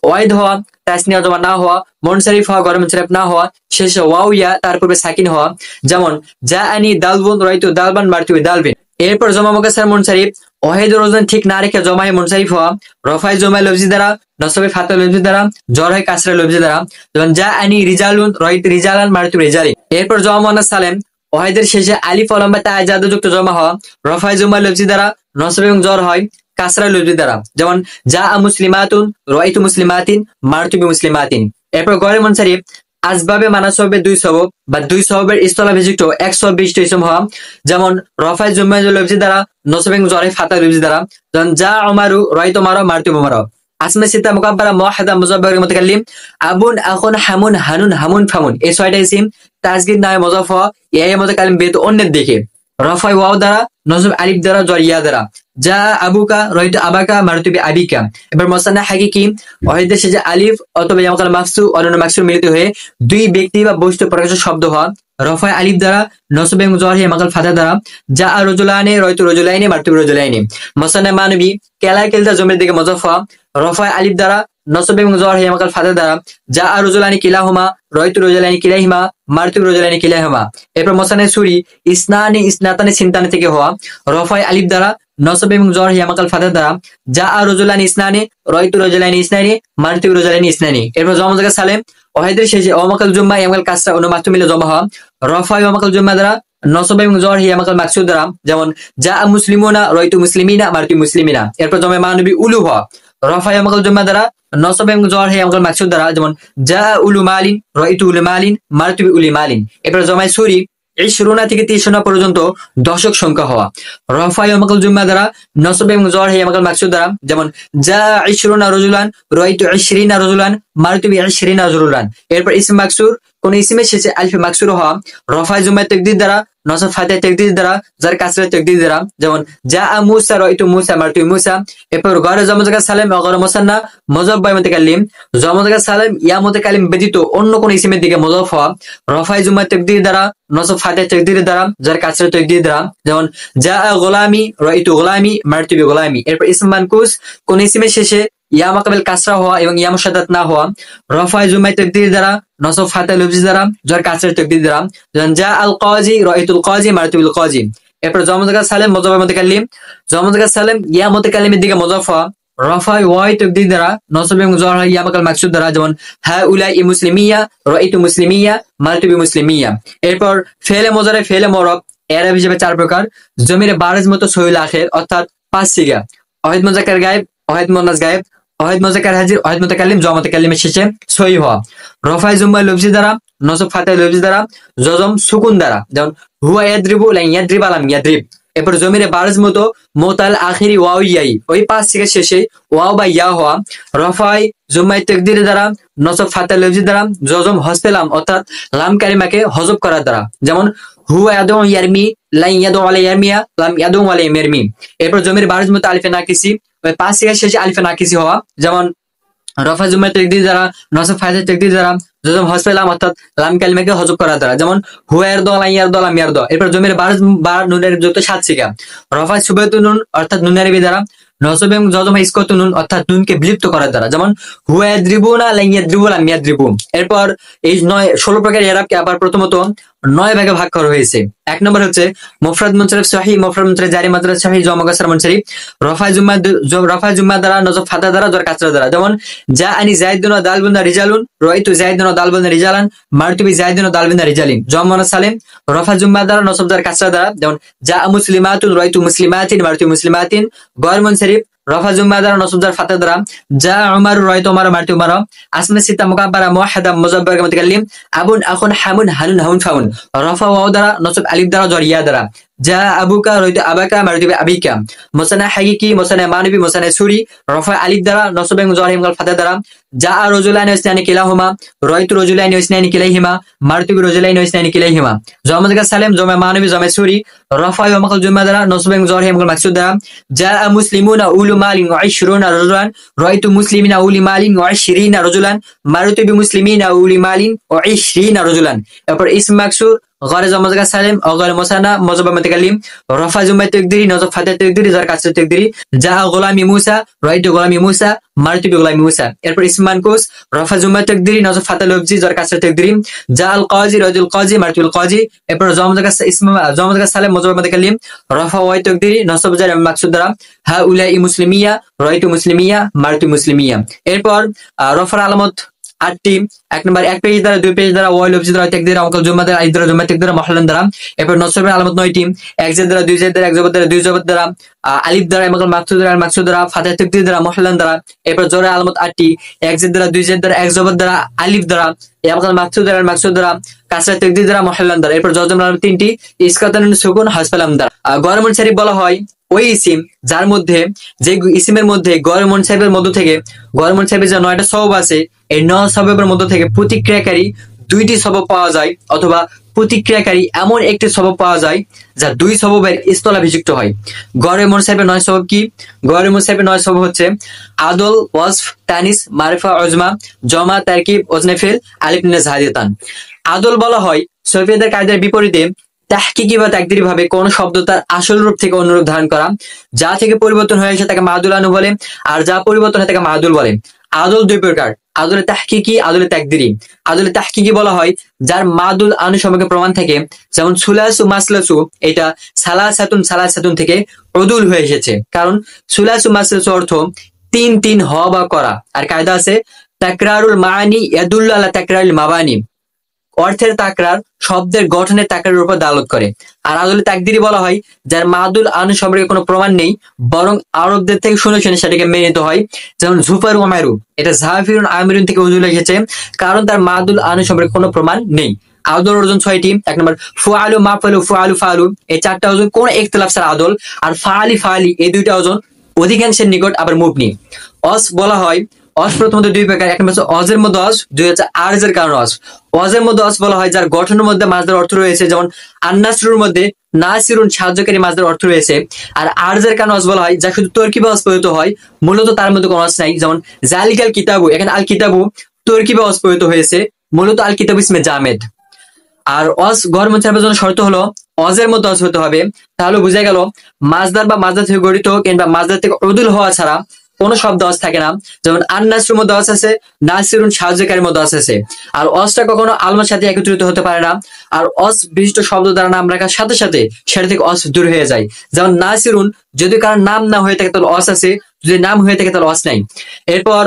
ওয়াহিদ হওয়া, তাসনিয়া জমা না হওয়া, মুনসারিফ হওয়া, গয়র মুনসারিফ না হওয়া, শেষে ওয়াও ইয়া তার পূর্বে সাকিন হওয়া যেমন জাআনি দালবুন রাইতু দালবান মারতুবি দালবিন। এরপর জমা মুকাসসার মুনসারিফ ওয়াহিদ রোজন ঠিক না রেখে জমায়ে মুনসারিফ হওয়া। রফাই জমা লফজি দ্বারা, নসবে ফাতা লফজি দ্বারা, জরহে কাসরা লফজি দ্বারা যেমন জাআনি রিজালুন রাইতু রিজালান মারতুবি রিজালি। এরপর জমা মুয়ান্নাস সালিম ওয়াহিদের শেষে আলিফ ও লাম তা জাদু যুক্ত জমা হওয়া। রফাই জমা লফজি দ্বারা, নসব এবং জর হয় কাসরা লফজি দ্বারা যেমন জা মুসলিমাতুন রাইতু মুসলিমাতিন মারতুবি মুসলিমাতিন। এরপর গয়র মুনসারিফ আসবাবে মানাসবে 2 সবব বা 2 সববের ইস্তলা বিযুক্ত 120 ইসম হওয়া যেমন রফাই জুম্মা লফজি দ্বারা, নসব এবং জরে ফাতা লফজি দ্বারা যেমন জা উমারু রাইতু মারা মারতুবি মারা। আসমা সিত্তা মুকাব্বারা মুওয়াহহাদা মুযাব্বার মুতাকাল্লিম, আবুন আখুন হামুন হানুন হামুন ফামুন এই 6টা ইসম তাসগীর নামে মুযাফ হওয়া ইয়া মুতাকাল্লিম বেত অন্যের দিকে। রফাই ওয়াও দ্বারা, নসব আলিফ দ্বারা, জর ইয়া দ্বারা জা আবুকা রাইতু আবাকা মারতুবি আবিকা। এবার মুসান্না হাকিকি ওয়াহিদের শেষে আলিফ অথবা ইয়ামকাল মাফসু অন্য মাকসুর মিলিত হয়ে 2 ব্যক্তি বা বস্তু প্রকাশের শব্দ হওয়া। রফাই আলিফ দ্বারা, নসব এবং জর ইয়ামকাল ফাতা দ্বারা জা রজুলানি রাইতু রজুলাইনি মারতুবি রজুলাইনি। মুসান্না মানবী কেলা কেলতা জমির দিকে মুযাফ হওয়া। রফাই আলিফ দ্বারা, নসব এবং জর ইয়ামকাল ফাতা দ্বারা জা রজুলানি কিলাহুমা রাইতু রজুলাইনি কিলাহিমা মারতুবি রজুলাইনি কিলাহিমা। এরপর মুসান্না সুরি ইসনানি ইসনাতানি সিনতানি থেকে হওয়া। রফাই আলিফ দ্বারা, নসব এবং জর ইয়ামাকাল ফাতা দ্বারা জা রজুলানি ইসনানি রাইতু রজুলাইনি ইসনানি মারতুবি রজুলাইনি ইসনানি। এরপর জমা মুযাক্কার সালিম ওয়াহিদের শেষে ওয়ামাকাল জুম্মা ইয়ামাকাল কাসরা অন্য মাকসুর মিলে জমা হওয়া। রফাই ওয়ামাকাল জুম্মা দ্বারা, নসব এবং জর ইয়ামাকাল মাকসুর দ্বারা যেমন জা মুসলিমুনা রাইতু মুসলিমিনা মারতুবি মুসলিমিনা। এরপর জমা মানবী উলু হওয়া। রফাই ওয়ামাকাল জুম্মা দ্বারা, নসব এবং জর ইয়ামাকাল মাকসুর দ্বারা যেমন জা উলু মালিন রাইতু উলু মালিন মারতুবি উলি মালিন। এরপর জমায় সুরি 20 থেকে 30 পর্যন্ত দশক সংখ্যা হওয়া। রফাই ওয়ামাকাল জুম্মা দ্বারা, নসব এবং জর ইয়ামাকাল মাকসুর দ্বারা যেমন জা 20 রাজুলান রাইতু 20 রাজুলান মারতুবি 20 রাজুলান। এরপর ইসম মাকসুর কোন ইসমের শেষে আলিফে মাকসুর হওয়া। রফাই জুম্মা তাকদীর দ্বারা, নসব ফাতা তাকদীর দ্বারা, জার কাসরা তাকদীর দ্বারা যেমন জা মুসা রাইতু মুসা মারতুবি মুসা। এরপর গয়র জমা মুযাক্কার সালিম ও গয়র মুসান্না মুযাব্বার মুতাকাল্লিম, জমা মুযাক্কার সালিম ইয়া মুতাকাল্লিম ব্যতীত অন্য কোন ইসমের দিকে মুযাফ হওয়া। রফাই জুম্মা তাকদীর দ্বারা, নসব ফাতা তাকদীর দ্বারা, জার কাসরা তাকদীর দ্বারা যেমন জা গোলামি রাইতু গোলামি মারতুবি গোলামি। এরপর ইসম মানকুস কোন ইসমের শেষে ইয়া মাকাবেল কাসরা হওয়া এবং ইয়া মুশাদ্দাদ না হওয়া। রফাই জুম্মা তাকদীর দ্বারা, নসব ফাতা লফজি দ্বারা, জার কাসরা তাকদীর দ্বারা যেমন জা আল কাজী রাইতুল কাজী মারতুবিল কাজী। এরপর জমা মুযাক্কার সালিম মুযাব্বার মুতাকাল্লিম, জমা মুযাক্কার সালিম ইয়া মুতাকাল্লিমের দিকে মুযাফ হওয়া। রফা ওয়াই তাকদীর দ্বারা নসব এবং জর হয় ইয়া মাকাল মাকসুদ দ্বারা, যেমন হা উলাই মুসলিমিয়া, রাইতু মুসলিমিয়া, মালতু মুসলিমিয়া। এরপর ফেলে মোজারে ফেলে মরব এরাব হিসেবে 4 প্রকার। জমিরে বারিজ মতো সহিল আখির অর্থাৎ 5 সিগা: ওয়াহিদ মুজাক্কার গায়েব, ওয়াহিদ মুন্নাস গায়েব, ওয়াহিদ মুজাক্কার হাজির, ওয়াহিদ মুতাকাল্লিম, জমা মুতাকাল্লিমের শেষে সহিহ হওয়া। রফায়ে জুম্মা লফজি দ্বারা, নসব ফাতাহ লফজি দ্বারা, জজম সুকুন দ্বারা, যেমন হুয়া ইয়াদরিবু লান ইয়াদরিবা লাম ইয়াদরিব। এরপর জমিরে বারিজ মতো মোতাল আখিরি ওয়াও ইয়াই ওই 5 থেকে শেষে ওয়াও বা ইয়া হওয়া। রফাই জুম্মাই তাকদীর দ্বারা, নসব ফাতাহ লফজি দ্বারা, জজম হস্তে লাম অর্থাৎ লাম কালিমাকে হযফ করার দ্বারা, যেমন হুয়া ইয়াদউ ইয়ারমি লান ইয়াদউ আলাই ইয়ারমিয়া লাম ইয়াদউ আলাই ইয়ারমি। এরপর জমির বারিজ মতো আলিফে নাকিসি ওই 5 থেকে শেষে আলিফে নাকিসি হওয়া, যেমন রফা জুম্মাই তাকদীর দ্বারা, নসব ফাতাহ তাকদীর দ্বারা, জজম হস্তে লাম অর্থাৎ লাম কালিমাকে হযফ করার দ্বারা, যেমন হুয়া ইয়ারদু লান ইয়ারদু লাম ইয়ারদু। এরপর জমির বারিজ বা নুনের যুক্ত 7 সিগা: রফা সুবাতুন নুন অর্থাৎ নুন আরবি দ্বারা, নসব এবং জজম ইসকতুন নুন অর্থাৎ নুনকে বিলুপ্ত করার দ্বারা, যেমন হুয়া ইয়াদরিবুনা লান ইয়াদরিবু লাম ইয়াদরিবু। এরপর এই 16 প্রকার ইরাবকে আবার প্রথমত 9 ভাগে ভাগ করা হয়েছে। 1 নম্বর হচ্ছে মুফরাদ মুনসারিফ সহিহ, মুফরাদ মুনসারিফ জারি মাদ্রাজ সহিহ, জমা কাসর মুনসারিফ। রফায়ে জুম্মা দ্বারা, নজব ফাতা দ্বারা, জর কাসরা দ্বারা, যেমন জা আনি যায়েদুন ওয়া দালবুন রিজালুন, রাইতু যায়েদুন ওয়া দালবুন রিজালান, মারতুবি যায়েদুন ওয়া দালবুন রিজালিন। জমা সালেম রফা জুম্মা দ্বারা, নসব দ্বারা, কাসরা দ্বারা, যেমন জা মুসলিমাতুন, রাইতু মুসলিমাতিন, মারতু মুসলিমাতিন। গয়র মুনসারিফ রফা জুম্মা দ্বারা, নসব দ্বারা, ফাতা দ্বারা, জা উমার, রাইতু উমার, মারতু উমার। আসমা সিতা মুকাব্বারা মুওয়াহহাদা মুযাব্বার মুতাকাল্লিম, আবুন আখুন হামুন হানুন হাউন ফাউন। রফা ওয়াও দ্বারা, নসব আলিফ দ্বারা, জর ইয়া দ্বারা, জা আবুকা, রাইতু আবাকা, মারতু আবিকা। মুসানা হাকিকি, মুসানা মানবী, মুসানা সুরি। রফা আলিফ দ্বারা, নসব এবং জর হিমগাল ফাতা দ্বারা, জা রাজুলানি ওয়া ইসনানি কিলাহুমা, রাইতু রাজুলানি ওয়া ইসনানি কিলাইহিমা, মারতু রাজুলানি ওয়া ইসনানি কিলাইহিমা। জমা জাকা সালেম, জমা মানবী, জমা সুরি। রফা ওয়া মাকাল জুম্মা দ্বারা, নসব এবং জর হিমগাল মাকসুদ দ্বারা, জা মুসলিমুনা উলু মালিন ওয়া 20 রাজুলান, রাইতু মুসলিমিনা উলি মালিন ওয়া 20 রাজুলান, মারতু বিমুসলিমিনা উলি মালিন ওয়া 20 রাজুলান। এরপর ইসম মাকসুর গরে জমা জাকা সালেম, অগরে মুসানা, মজবা মুতাকাল্লিম। রফা জুম্মা তাকদীরি, নজব ফাতা তাকদীরি, জর কাসর তাকদীরি, জা গোলামি মুসা, রাইতু গোলামি মুসা, মারতু বিগোলামি মুসা। এরপর ইসম মানকুস রফা জুম্মা তাকদীরি, নজব ফাতা লফজি, জর কাসর তাকদীরি, জা আল কাজী, রাইতুল কাজী, মারতুল কাজী। এরপর জমা জাকা সালেম, মজবা মুতাকাল্লিম, রফা ওয়াই তাকদীরি, নসব জার মাকসুদ দ্বারা, হা উলাই মুসলিমিয়া, রাইতু মুসলিমিয়া, মারতু মুসলিমিয়া। এরপর রফার আলামত 8টি। 1 নম্বর 1 পেজ দ্বারা, 2 পেজ দ্বারা, ওয়াই লফজি দ্বারা, তাকদীর আমকাল জুম্মা দ্বারা, আলিফ দ্বারা, জুম্মা তাকদীর দ্বারা, মহল্লান দ্বারা। এরপর নসবের আলামত 9টি। 1 জেদ দ্বারা, 2 জেদ দ্বারা, 1 জবর দ্বারা, 2 জবর দ্বারা, আলিফ দ্বারা, আমকাল মাকসুদ দ্বারা, মাকসুদ দ্বারা, ফাতাহ তাকদীর দ্বারা, মহল্লান দ্বারা। এরপর জরের আলামত 8টি। 1 জেদ দ্বারা, 2 জেদ দ্বারা, 1 জবর দ্বারা, আলিফ দ্বারা, আমকাল মাকসুদ দ্বারা, মাকসুদ দ্বারা, কাসরা তাকদীর দ্বারা, মহল্লান দ্বারা। এরপর জজম আলামত 3টি। ইসকাতান সুকুন হাসফালাম দ্বারা। গয়র মুনসারিফ বলা হয় ওই ইসিম যার মধ্যে, যে ইসিমের মধ্যে গয়র মুনসারিফের মধ্য থেকে, গয়র মুনসারিফের যে 9টা সবব আছে, এই 9 সববের মধ্য থেকে প্রতিক্রিয়াকারী 2টি সবব পাওয়া যায়, অথবা প্রতিক্রিয়াকারী এমন একটি সবব পাওয়া যায় যা 2 সববের স্থলাভিষিক্ত হয়। গয়র মুনসারিফের 9 সবব কি? গয়র মুনসারিফের 9 সবব হচ্ছে আদল, ওয়াসফ, তানিস, মারিফা, উজমা, জমা, তারকিব, ওজনে ফেল, আলিফ, নুন, জাহাদিয়াতান। আদল বলা হয় সফিয়াদের কায়দার বিপরীতে তাহকিকি বা তাকদীরি ভাবে কোন শব্দ তার আসল রূপ থেকে অন্য রূপ ধারণ করা, যা থেকে পরিবর্তন হয়ে আসে তাকে মাদুল আনু বলে, আর যা পরিবর্তন হয় তাকে মাদুল বলে। আদল 2 প্রকার: আদলে তাহকিকি, আদলে তাকদীরি। আদলে তাহকিকি বলা হয় যার মাদুল আনু সম্পর্কে প্রমাণ থাকে, যেমন সুলাসু মাসলাসু, এটা সালাসাতুন থেকে উদুল হয়ে এসেছে, কারণ সুলাসু মাসলাসু অর্থ 3 হওয়া বা করা। আর কায়দা আছে তাকরারুল মাআনি ইয়াদুল্লু আলা তাকরারিল মাবানি, অর্থের তাকরার শব্দের গঠনের তাকরারের উপর দালালত করে। আর আদলে তাকদীরি বলা হয় যার মাদুল আনু সম্পর্কে কোনো প্রমাণ নেই, বরং আরবদের থেকে শুনে সেটাকে মেনে নিতে হয়, যেমন জুফার ওমারু, এটা জাফিরুন আমিরুন থেকে উজুল এসেছে, কারণ তার মাদুল আনু সম্পর্কে কোনো প্রমাণ নেই। আদল ওজন 6টি। 1 নম্বর ফুআলু মাফালু, ফুআলু ফালু, এই 4টা ওজন কোন ইখতিলাফ ছাড়া আদল। আর ফালি এই 2টা ওজন অধিকাংশের নিকট আবার মুবনি। অস বলা হয়, অস প্রথমত 2 প্রকার। 1 নম্বর অজের মধ্যে অস, 2 হচ্ছে আরজের কারণে অস। অজের মধ্যে অস বলা হয় যার গঠনের মধ্যে মাজদার অর্থ রয়েছে, যেমন আন্নাসরুর মধ্যে নাসিরুন সাহায্যকারী মাজদার অর্থ রয়েছে। আর আরজের কারণে অস বলা হয় যা শুধু তরকিবে অস প্রয়োজিত হয়, মূলত তার মধ্যে কোনো অস নাই, যেমন জালিকাল কিতাবু, এখানে আল কিতাবু তরকিবে অস প্রয়োজিত হয়েছে, মূলত আল কিতাবু ইসমে জামেদ। আর অস গয়র মুনসারিফের জন্য শর্ত হলো অজের মধ্যে অস হতে হবে। তাহলে বুঝা গেল মাজদার বা মাজদার থেকে গঠিত কিংবা মাজদার থেকে উদুল হওয়া ছাড়া কোনো শব্দ অস থাকে না, যেমন আন-নাসরুর মধ্যে অস আছে, নাসিরুন সাহায্যকারীর মধ্যে অস আছে। আর অসটা কখনো আলমার সাথে একত্রিত হতে পারে না। আর অস বিশিষ্ট শব্দ দ্বারা নাম রাখার সাথে সাথে সেটা থেকে অস দূর হয়ে যায়। যেমন নাসিরুন যদি কারোর নাম না হয়ে থাকে তাহলে অস আছে, যদি নাম হয়ে থাকে তাহলে অস নাই। এরপর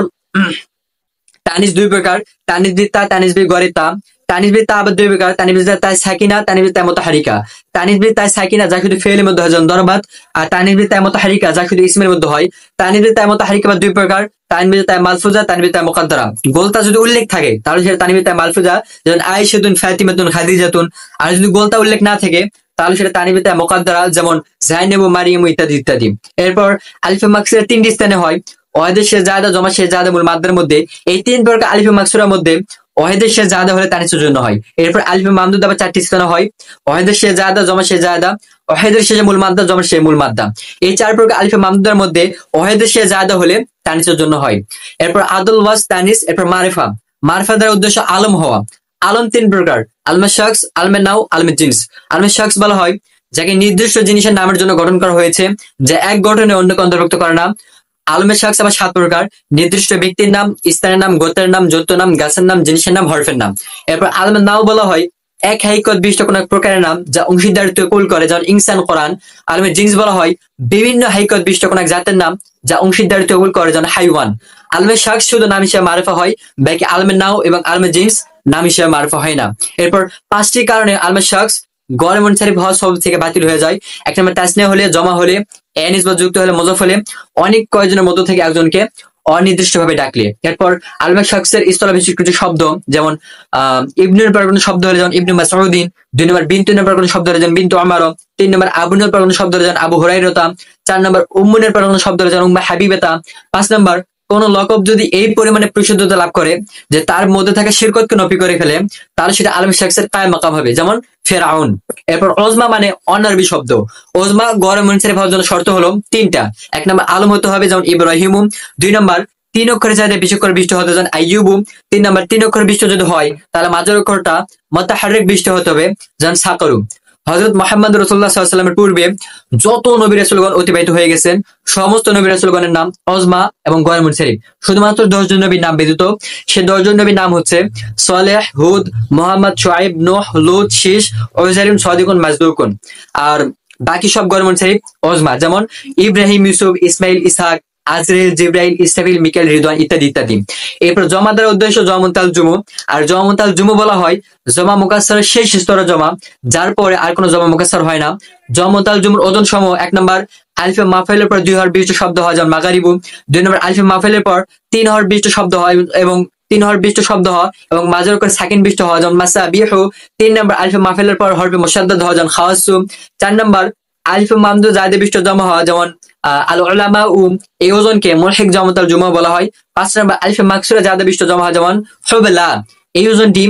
তানিজ দুই প্রকার, তানিজ বিতা, তানিজ বি গরিতা। তানিজ বিতা আবার দুই প্রকার, তানিজ বিতা তাই সাকিনা, তানিজ বিতা মুতাহারিকা। তানিজ বিতা সাকিনা যা শুধু ফেলের মধ্যে হয় যেমন দরবাত, আর তানিজ বিতা মুতাহারিকা যা শুধু ইসমের মধ্যে হয়। তানিজ বিতা মুতাহারিকা বা দুই প্রকার, তানিজ বিতা মালফুজা, তানিজ বিতা মুকাদ্দারা। গোলতা যদি উল্লেখ থাকে তাহলে সেটা তানিজ বিতা মালফুজা, যেমন আয়েশাতুন, ফাতিমাতুন, খাদিজাতুন। আর যদি গোলতা উল্লেখ না থাকে তাহলে সেটা তানিজ বিতা মুকাদ্দারা, যেমন জাইনাবু, মারিয়াম ইত্যাদি ইত্যাদি। এরপর আলিফে মাকসুরা তিনটি স্থানে হয়, ওয়াহিদের শেজাদা, জমা শেজাদা, মূল মাদ্দার মধ্যে। এই তিন প্রকার আলিফে মাকসুরার মধ্যে ওয়াহিদের শেজাদা হলে তানিসের জন্য হয়। এরপর আলিফে মামদুদ আবার চারটি স্থানে হয়, ওয়াহিদের শেজাদা, জমা শেজাদা, ওয়াহিদের শেষে মূল মাদ্দা, জমা শেষে মূল মাদ্দা। এই চার প্রকার আলিফে মামদুদের মধ্যে ওয়াহিদের শেজাদা হলে তানিসের জন্য হয়। এরপর আদল, ওয়াস, তানিস। এরপর মারিফা, মারিফা দ্বারা উদ্দেশ্য আলম হওয়া। আলম তিন প্রকার, আলমে শখস, আলমে নাও, আলমে জিন্স। আলমে শখস বলা হয় যাকে নির্দিষ্ট জিনিসের নামের জন্য গঠন করা হয়েছে, যা এক গঠনে অন্যকে অন্তর্ভুক্ত করে না। আলমে শখস আবার সাত প্রকার, নির্দিষ্ট ব্যক্তির নাম, স্থানের নাম, গোত্রের নাম, যৌথ নাম, গাছের নাম, জিনিসের নাম, হরফের নাম। এরপর আলমে নাও বলা হয় এক হাইকত বিশিষ্ট কোন এক প্রকারের নাম যা অংশীদারিত্ব কবুল করে, যেমন ইনসান, কোরআন। আলমে জিন্স বলা হয় বিভিন্ন হাইকত বিশিষ্ট কোন এক জাতের নাম যা অংশীদারিত্ব কবুল করে, যেমন হাইওয়ান। আলমে শখস শুধু নাম হিসেবে মারিফা হয়, বাকি আলমে নাও এবং আলমে জিন্স নাম হিসেবে মারিফা হয় না। এরপর পাঁচটি কারণে আলমে শখস গড়ে মুনসারিফ হওয়া শব্দ থেকে বাতিল হয়ে যায়। এক নম্বর তাসনিয়া হলে, জমা হলে, এ নিসবত যুক্ত হলে, মুজাফ হলে, অনেক কয়েকজনের মধ্য থেকে একজনকে অনির্দিষ্টভাবে ডাকলে। এরপর আলমে শখসের ইস্তলাহ বিশিষ্ট কিছু শব্দ, যেমন ইবনুর পর কোনো শব্দ হলে যেমন ইবনু মাসউদিন, দুই নম্বর বিনতুনের পর কোনো শব্দ হলে যেমন বিনতু উমার, তিন নম্বর আবুনের পর কোনো শব্দ হলে যেমন আবু হুরায়রা, চার নম্বর উম্মুনের পর কোনো শব্দ হলে যেমন উম্মে হাবিবাতা, পাঁচ নম্বর কোন লকব যদি এই পরিমাণে পরিশুদ্ধতা লাভ করে যে তার মধ্যে থাকা শিরকতকে নফি করে ফেলে, তাহলে সেটা আলমে শখসের কায়েম মাকাম হবে, যেমন ফেরাউন। এরপর ওজমা মানে অনারবি শব্দ। ওজমা গড়ে মুনসারিফ হওয়ার জন্য শর্ত হলো তিনটা। এক নম্বর আলম হতে হবে, যেমন ইব্রাহিমু। দুই নম্বর তিন অক্ষরের চাইতে বেশি করে বিশিষ্ট হতে, যেমন আইয়ুবু। তিন নম্বর তিন অক্ষর বিশিষ্ট যদি হয় তাহলে মাঝের অক্ষরটা মুতাহাররিক বিশিষ্ট হতে হবে, যেমন সাকারু। হযরত মুহাম্মদ রাসূলুল্লাহ সাল্লাল্লাহু আলাইহি ওয়াসাল্লামের পূর্বে যত নবী রাসূলগণ অতিবাহিত হয়ে গেছেন, সমস্ত নবী রাসূলগণের নাম ওজমা এবং গড়ে মুনসারিফ। শুধুমাত্র 10 জন নবীর নাম ব্যতীত। সে 10 জন নবীর নাম হচ্ছে সালেহ, হুদ, মুহাম্মদ, শুআইব, নূহ, লূত, শীস, উযাইরুন, সাদিকুন, মাজদুকুন। আর বাকি সব গড়ে মুনসারিফ ওজমা, যেমন ইব্রাহিম, ইউসুফ, ইসমাইল, ইসহাক, আজরাইল, জিবরাইল, ইসরাফিল, মিকাইল, রিদওয়ান ইত্যাদি ইত্যাদি। এরপর জমা দ্বারা উদ্দেশ্য জমুতাল জুমু। আর জমুতাল জুমু বলা হয় জমা মুকাসসারের শেষ স্তরের জমা, যার পরে আর কোনো জমা মুকাসসার হয় না। জমুতাল জুমুর ওজন সমূহ: এক নম্বর আলিফে মাফাইলের পর 2 হরফ বিশিষ্ট শব্দ হয়, যেমন মাগারিবু। 2 নম্বর আলিফে মাফাইলের পর 3 হরফ বিশিষ্ট শব্দ হয় এবং 3 হরফ বিশিষ্ট শব্দ হয় এবং মাঝের করে সাকিন বিশিষ্ট হয়, যেমন মাসাবিহু। 3 নম্বর আলিফে মাফাইলের পর হরফে মুশাদ্দাদ হয়, যেমন খাওয়াসু। 4 নম্বর আলিফে মামদুদ জায়দা বিশিষ্ট জমা হয়, যেমন আল উলামা। এই ওজনকে মুলহিক জমতাল জুমা বলা হয়। 5 নম্বর আলিফে মাকসুরা জায়দা বিশিষ্ট জমা হয়, যেমন হুবলা। এই ওজনটি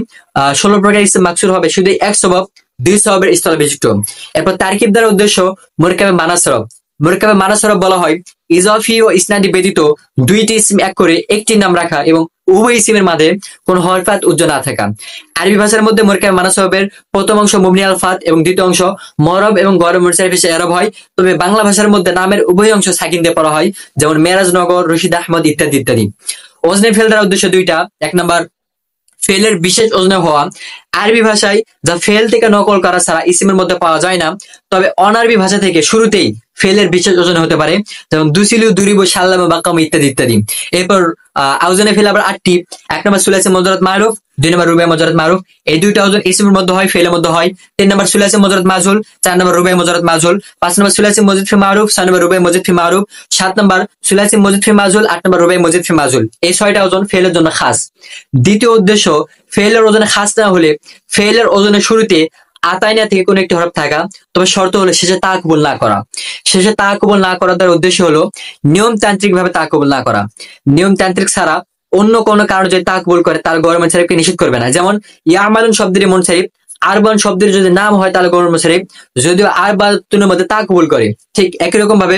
16 প্রকার ইসম মাকসুর হবে, শুধু এক সবব 2 সববের স্থল বিশিষ্ট। এরপর তারকিব দ্বারা উদ্দেশ্য মুরকাবে মানাসরব। মুরকাবে মানাসরব বলা হয় ইজাফি ও ইসনাদি ব্যতীত 2টি ইসম এক করে একটি নাম রাখা এবং উভয় ইসমের মাঝে কোন হরফাত উজ্জ না থাকা। আরবি ভাষার মধ্যে মুরকাবে মানাসরবের প্রথম অংশ মুবনি আল ফাত এবং দ্বিতীয় অংশ মরব এবং গরম মুনসারিফ হিসেবে এরব হয়। তবে বাংলা ভাষার মধ্যে নামের উভয় অংশ সাকিন দিয়ে পড়া হয়, যেমন মেরাজনগর, রশিদ আহমদ ইত্যাদি ইত্যাদি। ওজনে ফেল দ্বারা উদ্দেশ্য দুইটা। এক নম্বর ফেলের বিশেষ ওজনে হওয়া। আরবি ভাষায় যা ফেল থেকে নকল করা ছাড়া ইসমের মধ্যে পাওয়া যায় না, তবে অনারবি ভাষা থেকে শুরুতেই ফেলের বিশেষ ওজনে হতে পারে, যেমন দুসিলু, দুরিবু, সাল্লাম, বাকাম ইত্যাদি ইত্যাদি। এরপর আউজনে ফেল আবার 8টি। 1 নম্বর সুলাসে মুজাররদ মারুফ, 2 নম্বর রুবাই মুজাররদ মারুফ। এই দুইটা ওজন ইসমের মধ্যে হয়, ফেলের মধ্যে হয়। 3 নম্বর সুলাসে মুজাররদ মাজহুল, 4 নম্বর রুবাই মুজাররদ মাজহুল। 5 নম্বর সুলাসে মুজিদ ফি মারুফ, 6 নম্বর রুবাই মুজিদ ফি মারুফ। 7 নম্বর সুলাসে মুজিদ ফি মাজহুল, 8 নম্বর রুবাই মুজিদ ফি মাজহুল। এই 6টা ওজন ফেলের জন্য খাস। দ্বিতীয় উদ্দেশ্য ফেলের ওজনে খাস না হলে ফেলের ওজনের শুরুতে আতাইনা থেকে কোন একটি হরফ থাকা, তবে শর্ত হলো শেষে তা কবুল না করা। শেষে তা কবুল না করার দ্বারা উদ্দেশ্য হলো নিয়মতান্ত্রিক ভাবে তা কবুল না করা। নিয়মতান্ত্রিক ছাড়া অন্য কোনো কারণ যদি তা কবুল করে তার গড় মুনসারিফকে নিষেধ করবে না। যেমন ইয়ামালুন শব্দের মুনসারিফ, আরবান শব্দের যদি নাম হয় তাহলে গড় মুনসারিফ, যদিও আরবাতুনের মধ্যে তা কবুল করে। ঠিক একই রকম ভাবে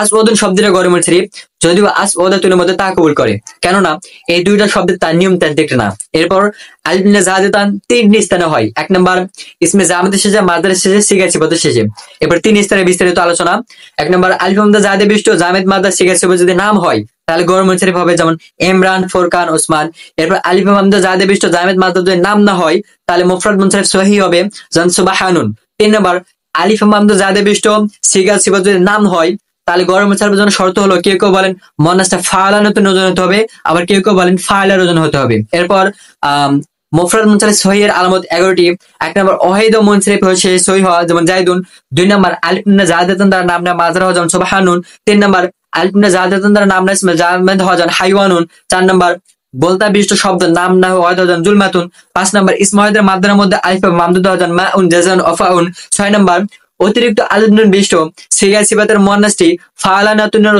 আসওয়াদুন শব্দের গড় মুনসারিফ, যদিও আসওয়াদাতুনের মধ্যে তা কবুল করে, কেননা এই দুইটা শব্দের তার নিয়মতান্ত্রিক না। এরপর আলিফে জাদেতান 3টি স্থানে হয়। 1 নম্বর ইসমে জামাতের শেষে, মাদারের শেষে, সিগার সিফাতের শেষে। এরপর 3 স্থানে বিস্তারিত আলোচনা। 1 নম্বর আলিফে জাদে বিশিষ্ট জামেদ মাদার সিগার সিফাত যদি নাম হয় তাহলে গৌর মুনসারিফ হবে যেমন ইমরান, ফুরকান, ওসমান। এরপর আলিফ হামজা জাদে বিষ্ট জামেদ মাদ্দা যদি নাম না হয় তাহলে মুফরাদ মুনসারিফ সহি হবে যেমন সুবহানুন। 3 নম্বর আলিফ হামজা জাদে বিষ্ট সিগা সিফাত যদি নাম হয় তাহলে গৌর মুনসারিফের জন্য শর্ত হলো কেউ কেউ বলেন মুন্নাসটা ফালানাতুন ওজন হতে হবে, আবার কেউ কেউ বলেন ফাইলার ওজন হতে হবে। এরপর মুফরাদ মুনসারিফ সহি এর আলামত 11টি। 1 নম্বর ওয়াহিদ ও মুনসারিফ হচ্ছে সহি হওয়া যেমন জাইদুন। 2 নম্বর আলিফ নুন জাদাতান দ্বারা নাম না মাজরা হওয়া যেমন সুবহানুন। 3 নম্বর আলিফ নুন জাদাতান দ্বারা নাম না ইসমে জামেদ হওয়া যেমন হাইওয়ানুন। 4 নম্বর বলতা বিশিষ্ট শব্দ নাম না হওয়া যেমন জুলমাতুন। 5 নম্বর ইসমওয়াহিদের মাদ্দার মধ্যে আলিফ মামদুদ হওয়া যেমন মাউন জাযান ওয়াফাউন। 6 নম্বর অতিরিক্ত আলিফ নুন বিশিষ্ট সিগা সিফাতের মুন্নাসটি ফালানাতুনের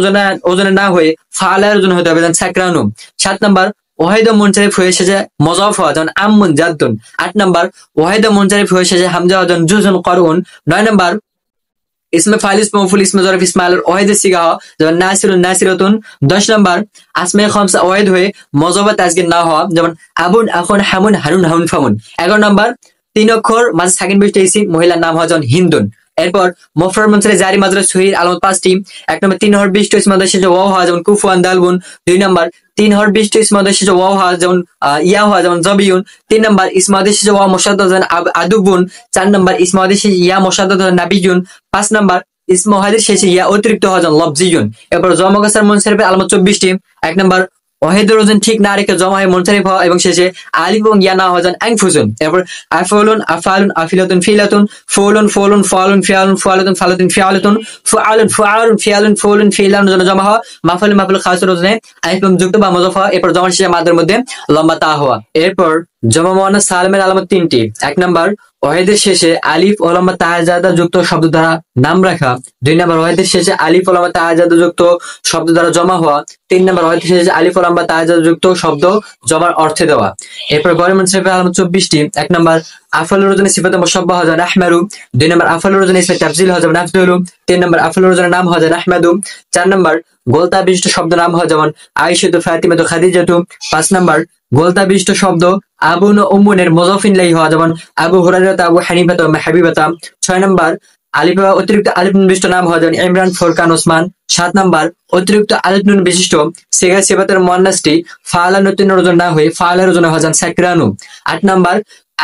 ওজনে না হয়ে ফালার ওজন হতে হবে যেমন সাকরানু। 7 নম্বর ওয়াহিদ ও মুনসারিফ হয়ে এসেছে মুযাফ হওয়া যেমন আমুন জাদ্দুন। 8 নম্বর ওয়াহিদ ও মুনসারিফ হয়ে এসেছে হামজা হওয়া যেমন জুজুন করউন। 9 নম্বর ইসমে ফাইল ইসমে মফউল ইসমে জরফ ইসমাইল ওয়াহিদ সিগা হওয়া যেমন নাসিরুন নাসিরাতুন। 10 নম্বর আসমে খামসা ওয়াহিদ হয়ে মুযাফা তাসগীর না হওয়া যেমন আবুন আখুন হামুন হানুন হাউন ফামুন। 11 নম্বর 3 অক্ষর মাঝে সাকিন বিশিষ্ট ইসিম মহিলার নাম হওয়া যেমন হিন্দুন। এরপর মুফরাদ মুনসারিফ জারি মাজরুর সহিহ আলামত 5টি। 1 নম্বর 3 হরফ বিশিষ্ট ইসম মাদ্দা শেষে ওয়াও হওয়া যেমন কুফুয়ান দালবুন। 2 নম্বর 3 হরফ বিশিষ্ট ইসম মাদ্দা শেষে ওয়াও হওয়া যেমন ইয়া হওয়া যেমন জাবিয়ুন। 3 নম্বর ইসম মাদ্দা শেষে ওয়াও মুশাদ্দাদ যেমন আদুবুন। 4 নম্বর ইসম মাদ্দা শেষে ইয়া মুশাদ্দাদ যেমন নাবিয়ুন। 5 নম্বর ইসম ওয়াহিদের শেষে ইয়া অতিরিক্ত হওয়া যেমন লফজিয়ুন। এরপর জমা কাসার মুনসারিফের আলামত 24টি। 1 নম্বর ওয়াহিদের ওজন ঠিক না রেখে জমা হয়ে মুনসারিফ হওয়া এবং শেষে আলিফ এবং ইয়া না হওয়া যেমন আনফুসুন। এরপর আফউলুন আফআলুন আফিলাতুন ফিলাতুন ফুলুন ফুলুন ফালুন ফিয়ালুন ফালাতুন ফালাতুন ফিয়ালাতুন ফুআলুন ফুআলুন ফিয়ালুন ফুলুন ফিলান যেন জমা হওয়া মাফালুন মাফালুন খাসুর ওজনে আলিফ যুক্ত বা মুযাফ হওয়া। এরপর জমা শেষে মাদের মধ্যে লম্বা তা হওয়া। এরপর জমা মুয়ান্নাস সালিমের আলামত 3টি। 1 নম্বর ওয়াহিদের শেষে আলিফ ও লম্বা তাহাজাদা যুক্ত শব্দ দ্বারা নাম রাখা। 2 নম্বর ওয়াহিদের শেষে আলিফ ও লম্বা তাহাজাদা যুক্ত শব্দ দ্বারা জমা হওয়া। 3 নম্বর ওয়াহিদের শেষে আলিফ ও লম্বা তাহাজাদা যুক্ত শব্দ জমার অর্থে দেওয়া। এরপর গৌর মুনসারিফের আলামত 24টি। 1 নম্বর আফআলুর ওজনে সিফাতে মুশাব্বাহ হওয়া যেমন আহমারু। 2 নম্বর আফআলুর ওজনে ইসমে তাফজিল হওয়া যেমন আফদুলু। 3 নম্বর আফআলুর ওজনে নাম হওয়া যেমন আহমাদু। 4 নম্বর গোলতা বিশিষ্ট শব্দ নাম হওয়া যেমন আয়েশাতু ফাতিমাতু খাদিজাতু। 5 নম্বর গোলতা বিশিষ্ট শব্দ আবুন ও উম্মুনের মুযাফ ইলাইহি হওয়া যেমন আবু হুরায়রা আবু হানিফা ওয়া হাবিবাতা। 6 নম্বর আলিফ অতিরিক্ত আলিফ নুন বিশিষ্ট নাম হওয়া যেমন ইমরান, ফুরকান, ওসমান। 7 নম্বর অতিরিক্ত আলিফ নুন বিশিষ্ট সিগা সিফাতের মুন্নাসটি ফালানাতুনের ওজন না হয়ে ফালার ওজন হওয়া যেমন সাকরানু। 8 নম্বর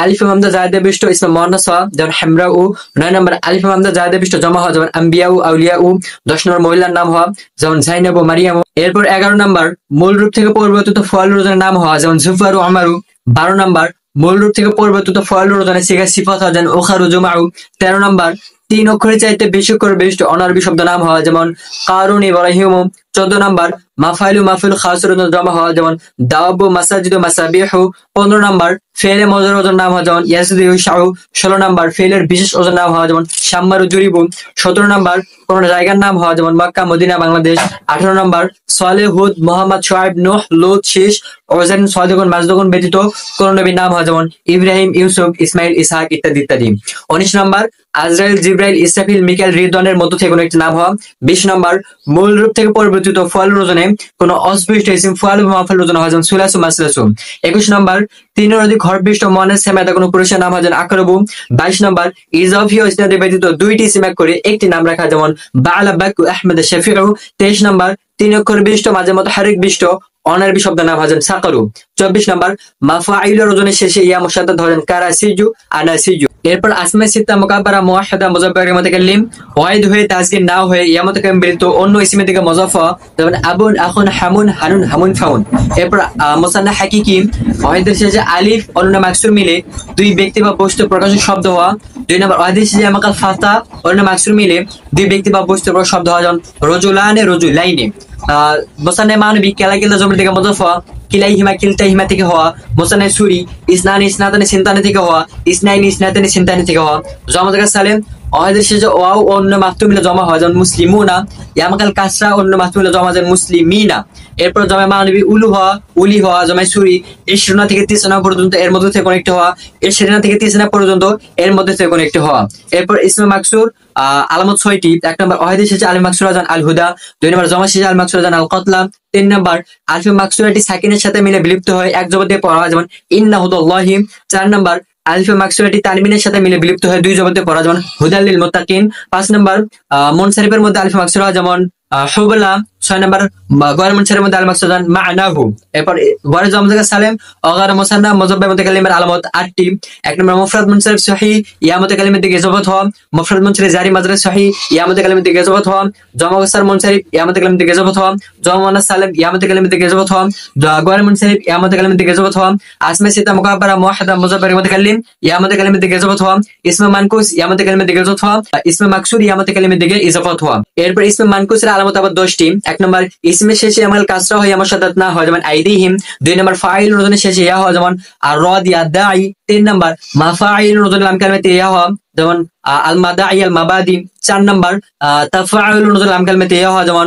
আলিফ হামজা জায়েদা বিশিষ্ট ইসম মুন্নাস হওয়া যেমন হামরাউ। 9 নম্বর আলিফ হামজা জায়েদা বিশিষ্ট জমা হওয়া যেমন আম্বিয়াউ আউলিয়াউ। 10 নম্বর মহিলার নাম হওয়া যেমন জাইনাব ও মারিয়াম। এরপর 11 নম্বর মূল রূপ থেকে পরিবর্তিত ফাইলুর ওজনের নাম হওয়া যেমন জুফারু আমারু। 12 নম্বর মূল রূপ থেকে পরিবর্তিত ফাইলুর ওজনের সিগা সিফাত হওয়া যেমন ওখারু জুমাউ। 13 নম্বর 3 অক্ষরের চাইতে বেশি করে বিশিষ্ট অনারবি শব্দ নাম হওয়া যেমন কারুন ইব্রাহিম। 14 নম্বর মাফাইলু মাফিল খাসুর জমা হওয়া যেমন দাওয়াবু মাসাজিদু মাসাবিহু। 15 নম্বর ফেলে মজার ওজন নাম হওয়া যেমন ইয়াসিদু শাউ। 16 নম্বর ফেলের বিশেষ ওজন নাম হওয়া যেমন শাম্মারু জুরিবু। 17 নম্বর কোন জায়গার নাম হওয়া যেমন মক্কা, মদিনা, বাংলাদেশ। 18 নম্বর সালেহ, হুদ, মোহাম্মদ, শুআইব, নূহ, লূত, শীশ, ওজান, সাদিকুন, মাজদুকুন ব্যতীত কোন নবীর নাম হওয়া যেমন ইব্রাহিম, ইউসুফ, ইসমাইল, ইসহাক ইত্যাদি ইত্যাদি। 19 নম্বর আজরাইল, জিবরাইল, ইসরাফিল, মিকাইল, রিদওয়ানের মধ্য থেকে কোনো একটি নাম হওয়া। 20 নম্বর মূল রূপ থেকে পরিবর্তিত ফাইলুর ওজনে কোন অস্পষ্ট ইসম ফাইল বা মাফুল ওজন হওয়া যেমন সুলাসু মাসলাসু। 21 নম্বর 3 এর অধিক হরফ বিশিষ্ট মুয়ান্নাস সামেদা কোন পুরুষের নাম হওয়া যেমন আকরাবু। 22 নম্বর ইজাফি ও ইসনাদে ব্যতীত দুইটি ইসম এক করে একটি নাম রাখা যেমন বা'লা বাকু আহমদ শাফিউ। 23 নম্বর 3 অক্ষর বিশিষ্ট মাঝে মধ্যে হারিক বিশিষ্ট অনারবি শব্দ নাম হওয়া যেমন সাকারু। 24 নম্বর মাফাইলুর ওজনের শেষে ইয়া মুশাদ্দাদ হওয়া যেমন কারাসিজু, আনাসিজু। এরপর আসমা সিত্তা মুকাব্বারা মুওয়াহহাদা মুযাব্বারা মুতাকাল্লিম ওয়াহিদ হয়ে তাসগীর না হয়ে ইয়া মুতাকাল্লিম ব্যতীত অন্য ইসমের দিকে মুযাফ যেমন আবুন, আখুন, হামুন, হানুন, হামুন, ফাউন। এরপর মুসান্না হাকিকি ওয়াহিদের শেষে আলিফ অন্য মাকসুর মিলে দুই ব্যক্তি বা বস্তু প্রকাশক শব্দ হওয়া। 2 নম্বর ওয়াহিদের শেষে আমাকাল ফাতা অন্য মাকসুর মিলে দুই ব্যক্তি বা বস্তু প্রকাশক শব্দ হওয়া যেমন রজুলানে, রজুলাইনে। মুসান্না মানবী কেলা কেলা জমির থেকে মুযাফ কিলাইহিমা, কিলতাইহিমা থেকে হওয়া। মুসান্না সুরি ইসনানি, ইসনাতানি, সিনতানি থেকে হওয়া। ইসনাইনি, ইসনাতানি, সিনতানি থেকে হওয়া। জামাতুল সালেম ওয়াহিদের শেষে ওয়াও অন্য মাফতুল মিলে জমা হয় যেমন মুসলিমুনা। ইয়ামাকাল কাসরা অন্য মাফতুল মিলে জমা যেমন মুসলিমিনা। এরপর জমা মানবী উলু হওয়া, উলি হওয়া। জমা সুরি ইশরুনা থেকে তিসনা পর্যন্ত এর মধ্যে থেকে কোন একটি হওয়া। ইশরিনা থেকে তিসনা পর্যন্ত এর মধ্যে থেকে কোন একটি হওয়া। এরপর ইসমে মাকসুর আলামত 6টি। 1 নম্বর ওয়াহিদের শেষে আলিফ মাকসুরা জান আল হুদা। 2 নম্বর জমা শেষে আল মাকসুরা জান আল কতলা। 3 নম্বর আলিফ মাকসুরাটি সাকিনের সাথে মিলে বিলুপ্ত হয় এক জবর দিয়ে পড়া হয় যেমন ইন্না হুদাল্লাহি। 4 নম্বর আলিফ মাকসুরাটি তানবিনের সাথে মিলে বিলুপ্ত হয় দুই জবর দিয়ে পড়া যেমন হুদাল লিল মুত্তাকিন। 5 নম্বর মুনসারিফের মধ্যে আলিফ মাকসুরা যেমন হুবলা, 6 নাম্বার গয়র মুনসারিফের মধ্যে আল মাকসুদান মা'নাহু। এরপর গয়র জামা সালেম অগার মুসান্না মুযাব্বার মুতাকাল্লিমের আলামত 8টি। 1 নম্বর মুফরাদ মুনসারিফ সহিহ ইয়া মুতাকাল্লিমের দিকে ইজাফত হওয়া, মুফরাদ মুনসারিফ জারি মাজরুর সহিহ ইয়া মুতাকাল্লিমের দিকে ইজাফত হওয়া, জামা কাসর মুনসারিফ ইয়া মুতাকাল্লিমের দিকে ইজাফত হওয়া, জামা মুয়ান্নাস সালেম ইয়া মুতাকাল্লিমের দিকে ইজাফত হওয়া, গয়র মুনসারিফ ইয়া মুতাকাল্লিমের দিকে ইজাফত হওয়া, আসমা সিতা মুকাব্বারা মুওয়াহহাদা মুযাব্বার মুতাকাল্লিম ইয়া মুতাকাল্লিমের দিকে ইজাফত হওয়া, ইসমে মানকুস ইয়া মুতাকাল্লিমের দিকে ইজাফত হওয়া, ইসমে মাকসুর ইয়া মুতাকাল্লিমের দিকে ইজাফত হওয়া। এরপর ইসমে মানকুসের আলামত আবার 10টি। 1 নম্বর ইসমের শেষে আমাল কাসরা হয় আমার শাদাত না হয় যেমন আইদিহিম। 2 নম্বর ফাইল নুনের শেষে ইয়া হয় যেমন আর রাদিয়া দাই। 3 নম্বর মাফাইল নুনের লাম কালমাতে ইয়া হয় যেমন আল মাদাই আল মাবাদি। 4 নম্বর তাফাউল নুনের লাম কালমাতে ইয়া হয় যেমন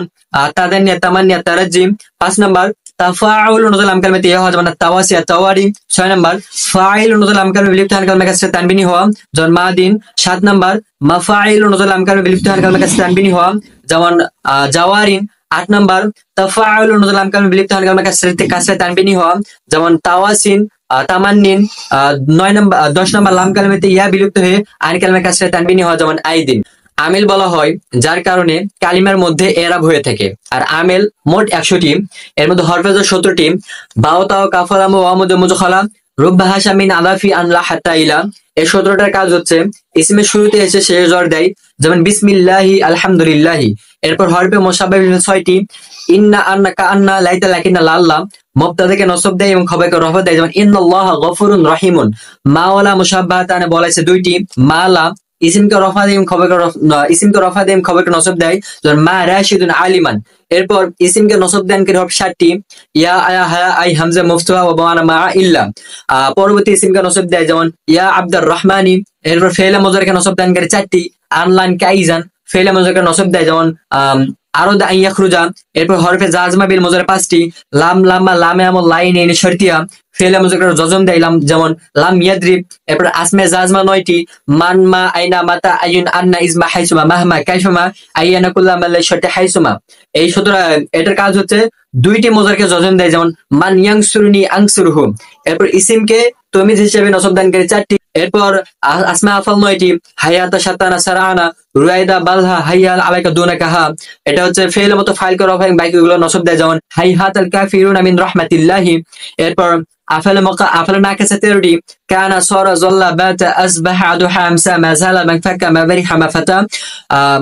তাদান্নিয়া তামান্নিয়া তারাজ্জিম। 5 নম্বর তাফাউল নুনের লাম কালমাতে ইয়া হয় যেমন তাওয়াসিয়া তাওয়ারি। 6 নম্বর ফাইল নুনের লাম কালমে বিলিপ্ত হান কালমে কাসরা তানবিনি হওয়া যেমন মাদিন। 7 নম্বর মাফাইল নুনের লাম কালমে বিলিপ্ত হান কালমে কাসরা তানবিনি হওয়া যেমন জাওয়ারিন। 8 নম্বর তাফাউল নুনের লাম কালমে বিলিপ্ত হান কালমে কাসরা তানবিনি হওয়া যেমন তাওয়াসিন তামান্নিন। 9 নম্বর 10 নম্বর লাম কালমেতে ইয়া বিলুপ্ত হয়ে আইন কালমে কাসরা তানবিনি হওয়া যেমন আইদিন। আমিল বলা হয় যার কারণে কালিমার মধ্যে এরাব হয়ে থাকে। আর আমিল মোট 100টি, এর মধ্যে হরফে জর 17টি, বাও তাও কাফ লাম ওয়া মুদ মুজখালা রুব্বা হাসামিন আদাফি আন লা হাত্তা ইলা। এই 17টার কাজ হচ্ছে ইসমের শুরুতে এসে শেষে জর দেয় যেমন বিসমিল্লাহি আলহামদুলিল্লাহি। এরপর হরফে মুশাব্বাহ 6টি, ইন্না আন্না কান্না লাইতা লাকিন্না লাল্লাহ মুবতাদাকে নসব দেয় এবং খবরকে রফা দেয় যেমন ইন্নাল্লাহা গফুরুন রহিমুন। মা ওয়ালা মুশাব্বাহাতান বলাইছে 2টি, মালা ইসমকে রফা দেয় এবং খবরকে নসব দেয় যেমন মা রাশিদুন আলিমান। এরপর ইসমকে নসব দানকারী হরফ 7টি, ইয়া আয়া হা আই হামজা মুফতুহা ওয়া বানা মা ইল্লা। পরবর্তী ইসমকে নসব দেয় যেমন ইয়া আব্দুর রহমানি। এরপর ফেলে মুজারকে নসব দানকারী 4টি, আনলান কাইজান ফেলে মুজারকে নসব দেয় যেমন আরদ আন ইয়াখরুজা। এরপর হরফে জাজমা বিল মুজার 5টি, লাম লাম্মা লামে আমল লাইন শর্তিয়া ফেলে মুজারকে জজম দেয় যেমন লাম ইয়াদরিব। এরপর আসমে জাজমা 9টি, মান মা আইনা মাতা আইন আন্না ইজমা হাইসুমা মাহমা কাইফামা আইয়ানা কুল্লামা লা শর্তি হাইসুমা। এই সুতরাং এটার কাজ হচ্ছে 2টি মুজারকে জজম দেয় যেমন মান ইয়ানসুরনি আনসুরহু। এরপর ইসিমকে তমিজ হিসেবে নসব দানকারী 4টি। এরপর আসমা আফাল 9টি, হায়াতা শাতানা সারানা রুয়াইদা বালহা হাইয়াল আলাইকা দুনাকাহা। এটা হচ্ছে ফেল মতো ফাইল করা হয় বাকিগুলো নসব দেয় যেমন হাইহাতাল কাফিরুনা মিন রাহমাতিল্লাহি। এরপর আফাল নাকাসা 13টি, কানা সারা যাল্লা বাতা আসবাহা আদুহা আমসা মা যালা মান ফাকা মা বারিহা মা ফাতা।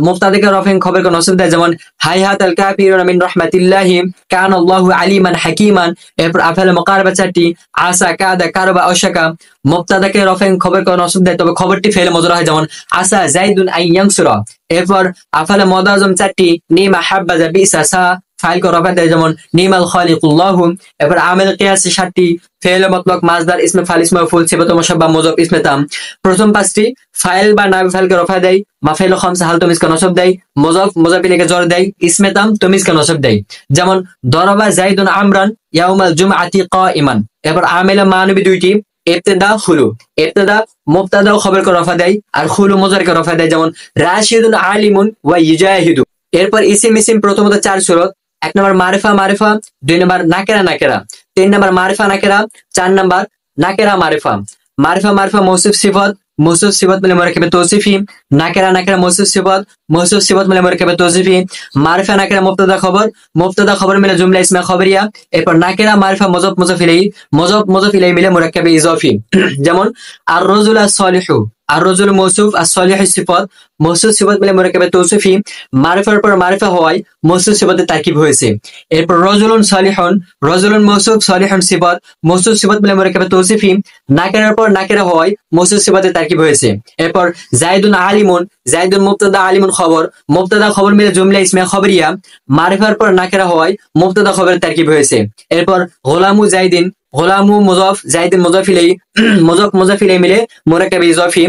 মুবতাদাকে রফেন খবরকে নসব দেয় যেমন হাইহাতাল কাফিরুনা মিন রাহমাতিল্লাহি কানা আল্লাহু আলিমান হাকিমান। এরপর আফাল মুকারাবা 4টি, আসা কাদা কারবা আশাকা মুবতাদাকে রফেন খবরকে নসব দেয় তবে খবরটি ফেলে মুজরা হয় যেমন আসা যাইদুন আন ইয়ানসুরা। এরপর আফাল মুদাজম 4টি, নিমা হাব্বাজা বিসা সা ফাইল করা রফা দেয় যেমন নিমাল খালিকুল্লাহু। এরপর আমিল কিয়াস 7টি, ফেল মতলক মাজদার ইসমে ফাল ইসমে মাফউল সিফাত মুশাব্বাহ মুযাফ ইসমে তাম। প্রথম 5টি ফাইল বা নাইব ফাইলকে রফা দেয়, মাফাইল খামসা হাল তমিজকে নসব দেয়, মুযাফ মুযাফ ইলাইহি জর দেয়, ইসমে তাম তমিজকে নসব দেয় যেমন দরাবা যাইদুন আমরান ইয়াউমাল জুমআতি কাইমান। এরপর আমিল মানবী 2টি, ইবতিদা খুলু। ইবতিদা মুবতাদা ও খবরকে রফা দেয় আর খুলু মুজারকে রফা দেয় যেমন রাশিদুন আলিমুন ওয়া ইজাহিদু। এরপর ইসিম প্রথমত 4 সূরত। 1 নম্বর মারিফা মারিফা, 2 নম্বর নাকেরা নাকেরা, 3 নম্বর মারিফা নাকেরা, 4 নম্বর নাকেরা মারিফা। মারিফা মারিফা মৌসুফ সিফাত মিলে মুরাক্কাবে তৌসিফি, নাকেরা নাকেরা মৌসুফ সিফাত মিলে মুরাক্কাবে তৌসিফি, মারিফা নাকেরা মুবতাদা খবর মিলে জুমলা ইসমে খবরিয়া। এরপর নাকেরা মারিফা মুযাফ মুযাফ ইলাইহি মিলে মুরাক্কাবে ইজাফি যেমন আর রাজুল সালিহু। আর রাজুল মৌসুফ আর সালিহ সিফাত মিলে মুরাক্কাবে তৌসিফি, মারিফার পর মারিফা হওয়ায় মৌসুফ সিফাতের তারকিব হয়েছে। এরপর রাজুলুন মৌসুফ সালিহুন সিফাত মিলে মুরাক্কাবে তৌসিফি, নাকেরার পর নাকেরা হওয়ায় মৌসুফ সিফাতের তারকিব হয়েছে। এরপর যাইদুন আলিমুন, যাইদুন মুবতাদা আলিমুন খবর, মুবতাদা খবর মিলে জুমলা ইসমে খবরিয়া, মারিফার পর নাকেরা হওয়ায় মুবতাদা খবরের তারকিব হয়েছে। এরপর গোলামু জাইদিন, গোলামু মুযাফ জাইদিন মুযাফ ইলাইহি মিলে মুরাক্কাবে ইজাফি,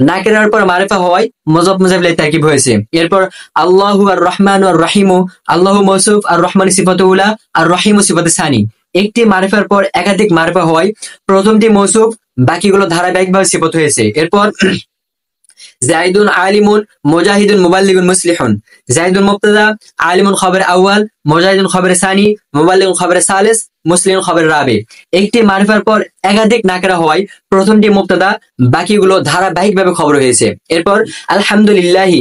নাকেরার পর মারিফা হওয়ায় মুযাফ ইলাইহি তারকিব হয়েছে। এরপর আল্লাহু আর রহমানু আর রহিমু, আল্লাহু মৌসুফ আর রহমান সিফাতুল উলা আর রহিমু সিফাতুস সানি। একটি মারিফার পর একাধিক মারিফা হওয়ায় প্রথমটি মৌসুফ বাকিগুলো ধারাবাহিকভাবে সিফাত হয়েছে। এরপর জাইদুন আলিমুন মুজাহিদুন মুবাল্লিগুন মুসলিহুন। জাইদুন মুবতাদা, আলিমুন খবর আউয়াল, মুজাহিদুন খবর সানি, মুবাল্লিগুন খবর সালিস, মুসলিম খবর রাবি। একটি মারিফার পর একাধিক নাকেরা হওয়ায় প্রথমটি মুবতাদা বাকিগুলো ধারাবাহিকভাবে খবর হয়েছে। এরপর আলহামদুলিল্লাহি,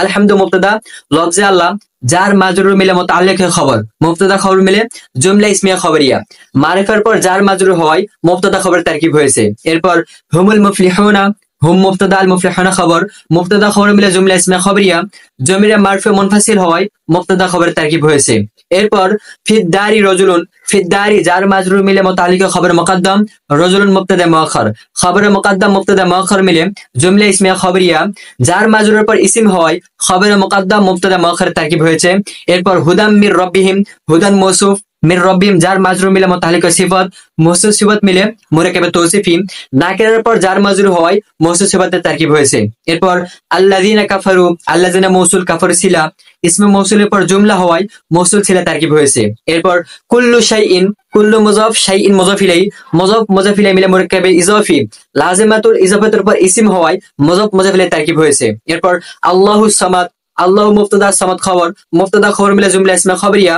আলহামদু মুবতাদা, লফজে আল্লাহ জার মাজরুর মিলে মুতাআল্লিকের খবর, মুবতাদা খবর মিলে জুমলা ইসমিয়া খবরিয়া। মারিফার পর জার মাজরুর হওয়ায় মুবতাদা খবর তারকিব হয়েছে। এরপর হুমুল মুফলিহুনা, হুম মুবতাদা, আল মুফলিহুনা খবর, মুবতাদা খবর মিলে জুমলা ইসমিয়া খবরিয়া। জমিরে মারফু মুনফাসিল হওয়ায় মুবতাদা খবর তারকিব হয়েছে। এরপর ফিদ্দারি রজুলুন, ফিদ্দারি জার মাজরুর মিলে মুতাআল্লিকের খবর মুকদ্দম, রজুলুন মুবতাদা মুআখার, খবরে মুকদ্দম মুবতাদা মুআখার মিলে জুমলা ইসমিয়া খবরিয়া। জার মাজরুরের পর ইসিম হওয়ায় খবরে মুকদ্দম মুবতাদা মুআখার তারকিব হয়েছে। এরপর হুদাম মির রব্বিহিম, হুদান মৌসুফ, মির রব্বিহিম জার মাজরুর মিলে মুতাআল্লিকের সিফাত, মৌসুফ সিফাত মিলে মুরাক্কাবে তৌসিফি। নাকিরার পর জার মাজরুর হওয়ায় মৌসুফ সিফাতের তারকিব হয়েছে। এরপর আল্লাযিনা কাফারু, আল্লাযিনা মৌসুল, কাফারু সিলা, ইসমে মৌসুলের পর জুমলা হওয়ায় মৌসুল সিলা তারকিব হয়েছে। এরপর কুল্লু শাইইন, কুল্লু মুজাফ, শাইইন মুজাফ ইলাইহি, মুজাফ মুজাফ ইলাইহি মিলে মুরাক্কাবে ইজাফি। লাজিমাতুল ইজাফাতের পর ইসিম হওয়ায় মুজাফ মুজাফ ইলাইহি তারকিব হয়েছে। এরপর আল্লাহুস সামাদ, আল্লাহ মুবতাদা, সামাদ খবর, মুবতাদা খবর মিলে জুমলা ইসমিয়া খবরিয়া।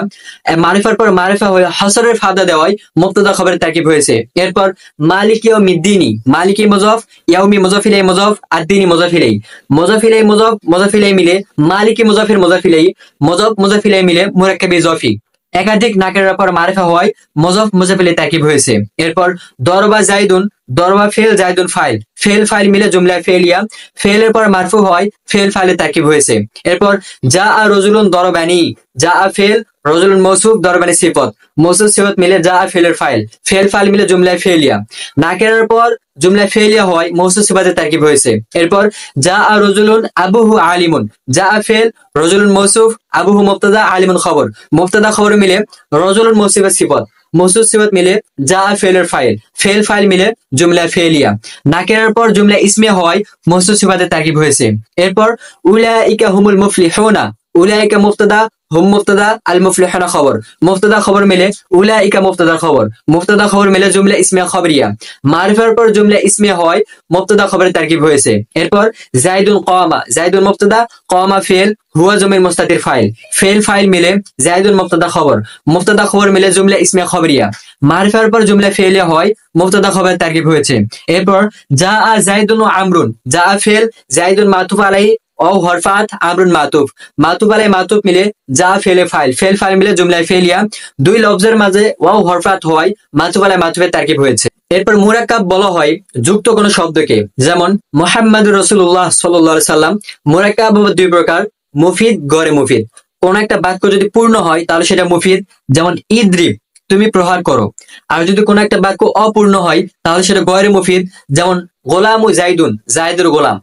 মারিফার পর মারিফা হয়ে হাসরের ফাদা দেওয়ায় মুবতাদা খবরের তারকিব হয়েছে। এরপর মালিক ইয়াউমিদ্দিনি, মালিকি মুজাফ, ইয়াউমি মুজাফ ইলাইহি মুজাফ, আদ-দীনি মুজাফ ইলাইহি। মুজাফ ইলাইহি মুজাফ মুজাফ ইলাইহি মিলে মালিকি মুজাফির মুজাফ ইলাইহি, মুজাফ মুজাফ ইলাইহি মিলে মুরাক্কাবে ইজাফি। একাধিক নাকিরার পর মারিফা হওয়ায় মুজাফ মুজাফ ইলাইহি তারকিব হয়েছে। এরপর দরবা জাইদুন, দরবা ফেল, জাইদুন ফাইল, ফেল ফাইল মিলে জুমলা ফেলিয়া। ফেলের পর মারফু হয় ফেল ফাইলে তারকিব হয়েছে। এরপর যা আ রজুলুন দরবানি, যা আ ফেল, রজুলুন মৌসুফ, দরবানি সিফত, মৌসুফ সিফত মিলে যা আ ফেলের ফাইল, ফেল ফাইল মিলে জুমলা ফেলিয়া। নাকিরার পর জুমলা ফেলিয়া হয় মৌসুফ সিফাতে তারকিব হয়েছে। এরপর যা আ রজুলুন আবুহু আলিমুন, যা আ ফেল, রজুলুন মৌসুফ, আবুহু মুবতাদা, আলিমুন খবর, মুবতাদা খবর মিলে রজুলুন মৌসুফের সিফত, মৌসুফ সিফত মিলে যা আ ফেলের ফাইল, ফেল ফাইল মিলে জুমলা ফেলিয়া। নাকিরার পর জুমলা ইসমিয়া হওয়ায় মৌসুফ সিফাতে তারকিব হয়েছে। এরপর উলাইকা হুমুল মুফলিহুনা, উলাইকা মুবতাদা, হুম মুবতাদা, আল মুফলিহুনা খবর, মুবতাদা খবর মিলে উলাইকা মুবতাদা খবর, মুবতাদা খবর মিলে জুমলা ইসমিয়া খবরিয়া। মারিফার পর জুমলা ইসমিয়া হয় মুবতাদা খবরের তারকিব হয়েছে। এরপর জাইদুন কামা, জাইদুন মুবতাদা, কামা ফেল, হুয়া জমির মুস্তাতির ফাইল, ফেল ফাইল মিলে জাইদুন মুবতাদা খবর, মুবতাদা খবর মিলে জুমলা ইসমিয়া খবরিয়া। মারিফার পর জুমলা ফেলিয়া হয় মুবতাদা খবরের তারকিব হয়েছে। এরপর যা আ জাইদুন ও আমরুন, যা আ ফেল, জাইদুন মাতুফ আলাইহি ও হরফাত, আমরুন মাতুফ, মাতুফ আলাইহি মাতুফ মিলে যা ফেলে ফাইল, ফেল ফাইল মিলে জুমলায় ফেলিয়া। দুই লফজের মাঝে ওয়াও হরফাত হয় মাতুফ আলাইহি মাতুফের তারকিব হয়েছে। এরপর মুরাক্কাব বলা হয় যুক্ত কোন শব্দকে, যেমন মুহাম্মাদুর রাসূলুল্লাহ সাল্লাল্লাহু আলাইহি সাল্লাম। মুরাক্কাব হবে দুই প্রকার, মুফিদ, গয়রে মুফিদ। কোন একটা বাক্য যদি পূর্ণ হয় তাহলে সেটা মুফিদ, যেমন ইদ্রিব, তুমি প্রহার করো। আর যদি কোন একটা বাক্য অপূর্ণ হয় তাহলে সেটা গয়রে মুফিদ, যেমন গোলামু জাইদুন, জাইদুর গোলাম।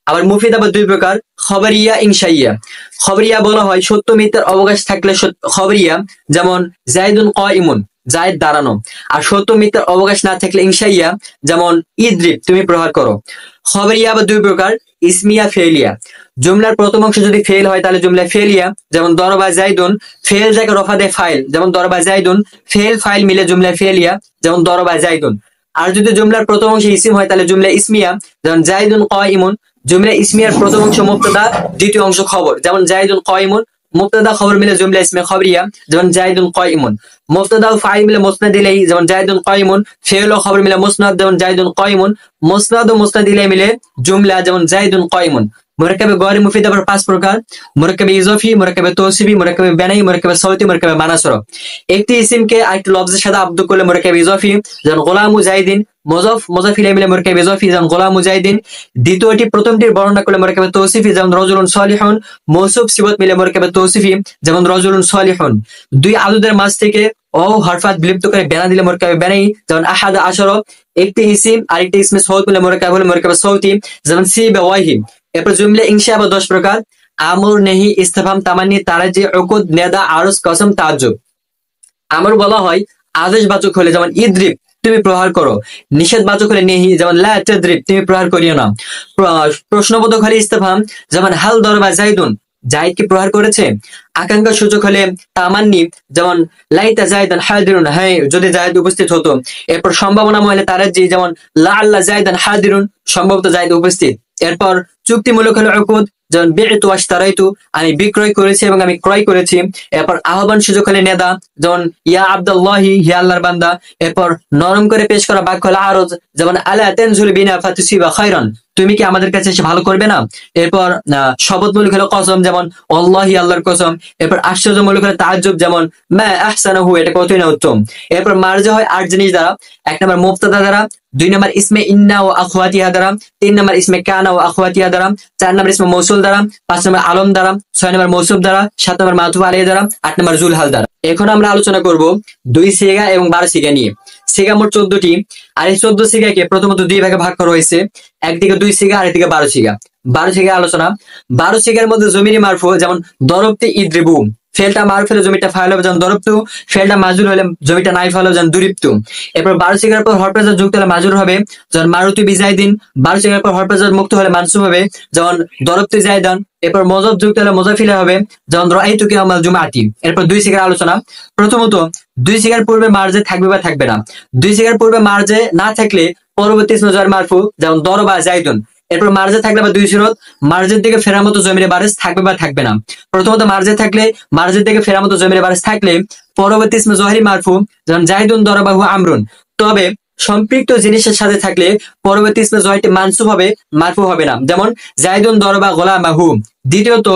আবার মুফিদ আবার দুই প্রকার, খবরিয়া, ইনশাইয়া। খবরিয়া বলা হয় সত্য মিথ্যার অবকাশ থাকলে খবরিয়া, যেমন জাইদুন কাইমুন, জায়েদ দাঁড়ানো। আর সত্য মিথ্যার অবকাশ না থাকলে ইনশাইয়া, যেমন ইদ্রিব, তুমি প্রহার করো। খবরিয়া আবার দুই প্রকার, ইসমিয়া, ফেলিয়া। জুমলার প্রথম অংশ যদি ফেল হয় তাহলে জুমলা ফেলিয়া, যেমন দরবা জাইদুন, ফেল যাকে রফা দেয় ফাইল, যেমন দরবা জাইদুন, ফেল ফাইল মিলে জুমলা ফেলিয়া, যেমন দরবা জাইদুন। আর যদি জুমলার প্রথম অংশে ইসিম হয় তাহলে জুমলা ইসমিয়া, যেমন জাইদুন কাইমুন। জুমলা ইসমিয়ার প্রথম অংশ মুবতাদা, দ্বিতীয় অংশ খবর, যেমন জাইদুন কাইমুন। মুবতাদা খবর মিলে জুমলা ইসমিয়া খবরিয়া, যেমন জাইদুন কাইমুন। মুবতাদা ও ফাইল মিলে মুসনাদ ইলাইহি, যেমন জাইদুন কাইমুন। ফেল ও খবর মিলে মুসনাদ, যেমন জাইদুন কাইমুন। মুসনাদ ও মুসনাদ ইলাইহি মিলে জুমলা, যেমন জাইদুন কাইমুন। মুরাক্কাবে গয়রে মুফিদ আবার পাঁচ প্রকার, মুরাক্কাবে ইজাফি, মুরাক্কাবে তৌসিফি, মুরাক্কাবে বানাই, মুরাক্কাবে সাউতি, মুরাক্কাবে মানাসর। একটি ইসিমকে আরেকটি লফজের সাথে আবদ করলে মুরাক্কাবে ইজাফি, যেমন গোলামু জাইদিন। মুজাফ মুজাফ ইলাইহি মিলে মুরাক্কাবে ইজাফি, যেমন গোলামু জাইদিন। দ্বিতীয়টি প্রথমটির বর্ণনা করলে মুরাক্কাবে তৌসিফি, যেমন রজুলুন সালিহুন। মৌসুফ সিফত মিলে মুরাক্কাবে তৌসিফি, যেমন রজুলুন সালিহুন। দুই আদদের মাঝ থেকে ও হরফাত বিলুপ্ত করে বেনা দিলে মুরাক্কাবে বানাই, যেমন আহাদ আশরা। একটি ইসিম আরেকটি ইসমে সৌত মিলে মুরাক্কাব হলে মুরাক্কাবে সাউতি, যেমন সি ওয়াহি। এরপর জুমলা ইনশা আবার 10 প্রকার, আমর, নেহি, ইস্তিফহাম, তামান্নি, তারাজি, উকুদ, নেদা, আরজ, কসম, তাজ্জুব। আমর বলা হয় আদেশবাচক হলে, যেমন ইদ্রিব, তুমি প্রহার করো। নিষেধবাচক হলে নেহি, যেমন লা তাদ্রিব, তুমি প্রহার করিও না। প্রশ্নবোধক হলে ইস্তিফহাম, যেমন হাল দরবা জাইদুন, জাইদ কি প্রহার করেছে। আকাঙ্ক্ষা সূচক হলে তামান্নি, যেমন লাইতা জাইদান হাদিরুন, হ্যাঁ যদি জাইদ উপস্থিত হতো। এরপর সম্ভাবনাময় হলে তারাজি, যেমন লা আল্লাহ জাইদান হাদিরুন, সম্ভবত জাইদ উপস্থিত। এরপর চুক্তিমূলক হলো উকুদ, যেমন বি'তু ওয়াশতারাইতু, আমি বিক্রয় করেছি এবং আমি ক্রয় করেছি। এরপর আহ্বান সুযোগ হলে নেদা, যেমন ইয়া আব্দুল্লাহি, হে আল্লাহর বান্দা। এরপর নরম করে পেশ করা বাক্য হলো আরজ, যেমন আলা তানজুল বিনা ফাতুসিবা খায়রান, তুমি কি আমাদের কাছে এসে ভালো করবে না। এরপর শপথমূলক হলো কসম, যেমন আল্লাহি, আল্লাহর কসম। এরপর আশ্চর্যমূলক হলো তাজ্জুব, যেমন মা আহসানাহু, এটা কতই না উত্তম। এরপর মার্জা হয় 8 জিনিস দ্বারা। 1 নম্বর মুবতাদা দ্বারা, 2 নম্বর ইসমে ইন্না ও আখওয়াতিহা দ্বারা, 3 নম্বর ইসমে কানা ও আখওয়াতিহা দ্বারা, 4 নম্বর ইসমে মৌসুল দ্বারা, 5 নম্বর আলম দ্বারা, 6 নম্বর মৌসুফ দ্বারা, 7 নম্বর মাতুফ আলাইহি দ্বারা, 8 নম্বর জুলহাল দ্বারা। এখন আমরা আলোচনা করব 2 সিগা এবং 12 সিগা নিয়ে। সিগা মোট 14টি, আর এই 14 সিগাকে প্রথমত 2 ভাগে ভাগ করা হয়েছে, একদিকে 2 সিগা আর একদিকে 12 সিগা। 12 সিগা আলোচনা। 12 সিগার মধ্যে জমিরি মারফু, যেমন দরবতে ইদ্রিবু, ফেলটা মারুফ হলে জমিটা ফাইল হবে, যেমন দরবতু। ফেলটা মাজুর হলে জমিটা নাইফ হলে, যেমন দুরিবতু। এরপর 12 সিগার পর হরফেজার যুক্ত হলে মাজুর হবে, যেমন মারুতু বিজাইদিন। 12 সিগার পর হরফেজার মুক্ত হলে মানসুব হবে, যেমন দরবতু জাইদান। এরপর মজব যুক্ত হলে মুজাফিলা হবে, যেমন রাআইতুকা ইয়াউমাল জুমআতি। এরপর 2 সিগার আলোচনা। প্রথমত 2 সিগার পূর্বে মার্জে থাকবে বা থাকবে না। 2 সিগার পূর্বে মার্জে না থাকলে পরবর্তী ইসমে জার মারফু, যেমন দরবা জাইদুন। এরপর মার্জে থাকলে বা 2 সিরত, মার্জের দিকে ফেরার মতো জমিরে বারিস থাকবে বা থাকবে না। প্রথমত মার্জে থাকলে, মার্জের দিকে ফেরার মতো জমিরে বারিস থাকলে পরবর্তী ইসমে জহিরি মারফু, যেমন জাইদুন দরবাহু আমরুন। তবে সম্পৃক্ত জিনিসের সাথে থাকলে পরবর্তী ইসমে জহিরটি মানসুব হবে, মারফু হবে না, যেমন জাইদুন দরবা গোলামাহু। দ্বিতীয়ত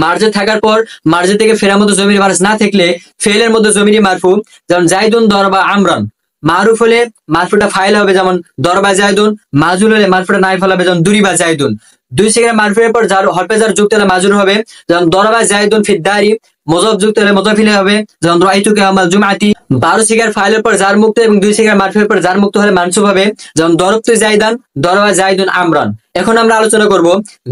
মার্জে থাকার পর মার্জে থেকে ফেরার মতো জমির বারিস না থাকলে ফেলের মধ্যে জমিরি মারফু, যেমন জাইদুন দরবা আমরান। মারুফ হলে মারফুটা ফাইল হবে, যেমন দরবা জাইদুন। মাজুল হলে মারফুটা নাইফ হবে, যেমন দুরিবা জাইদুন। 2 সিগার মারফুর পর যার হরফেজার যুক্ত হলে মাজুর হবে, যেমন দরবা জাইদুন ফিদ্দারি। মজব যুক্ত হলে মুজাফিল হবে, যেমন রাআইতুকা ইয়াউমাল জুমআতি। 12 সিগার ফাইলের পর যার মুক্ত এবং 2 সিগার মারফুর পর যার মুক্ত হলে মানসুব হবে, যেমন দরবতু জাইদান, দরবা জাইদুন আমরান। এখন আমরা আলোচনা করব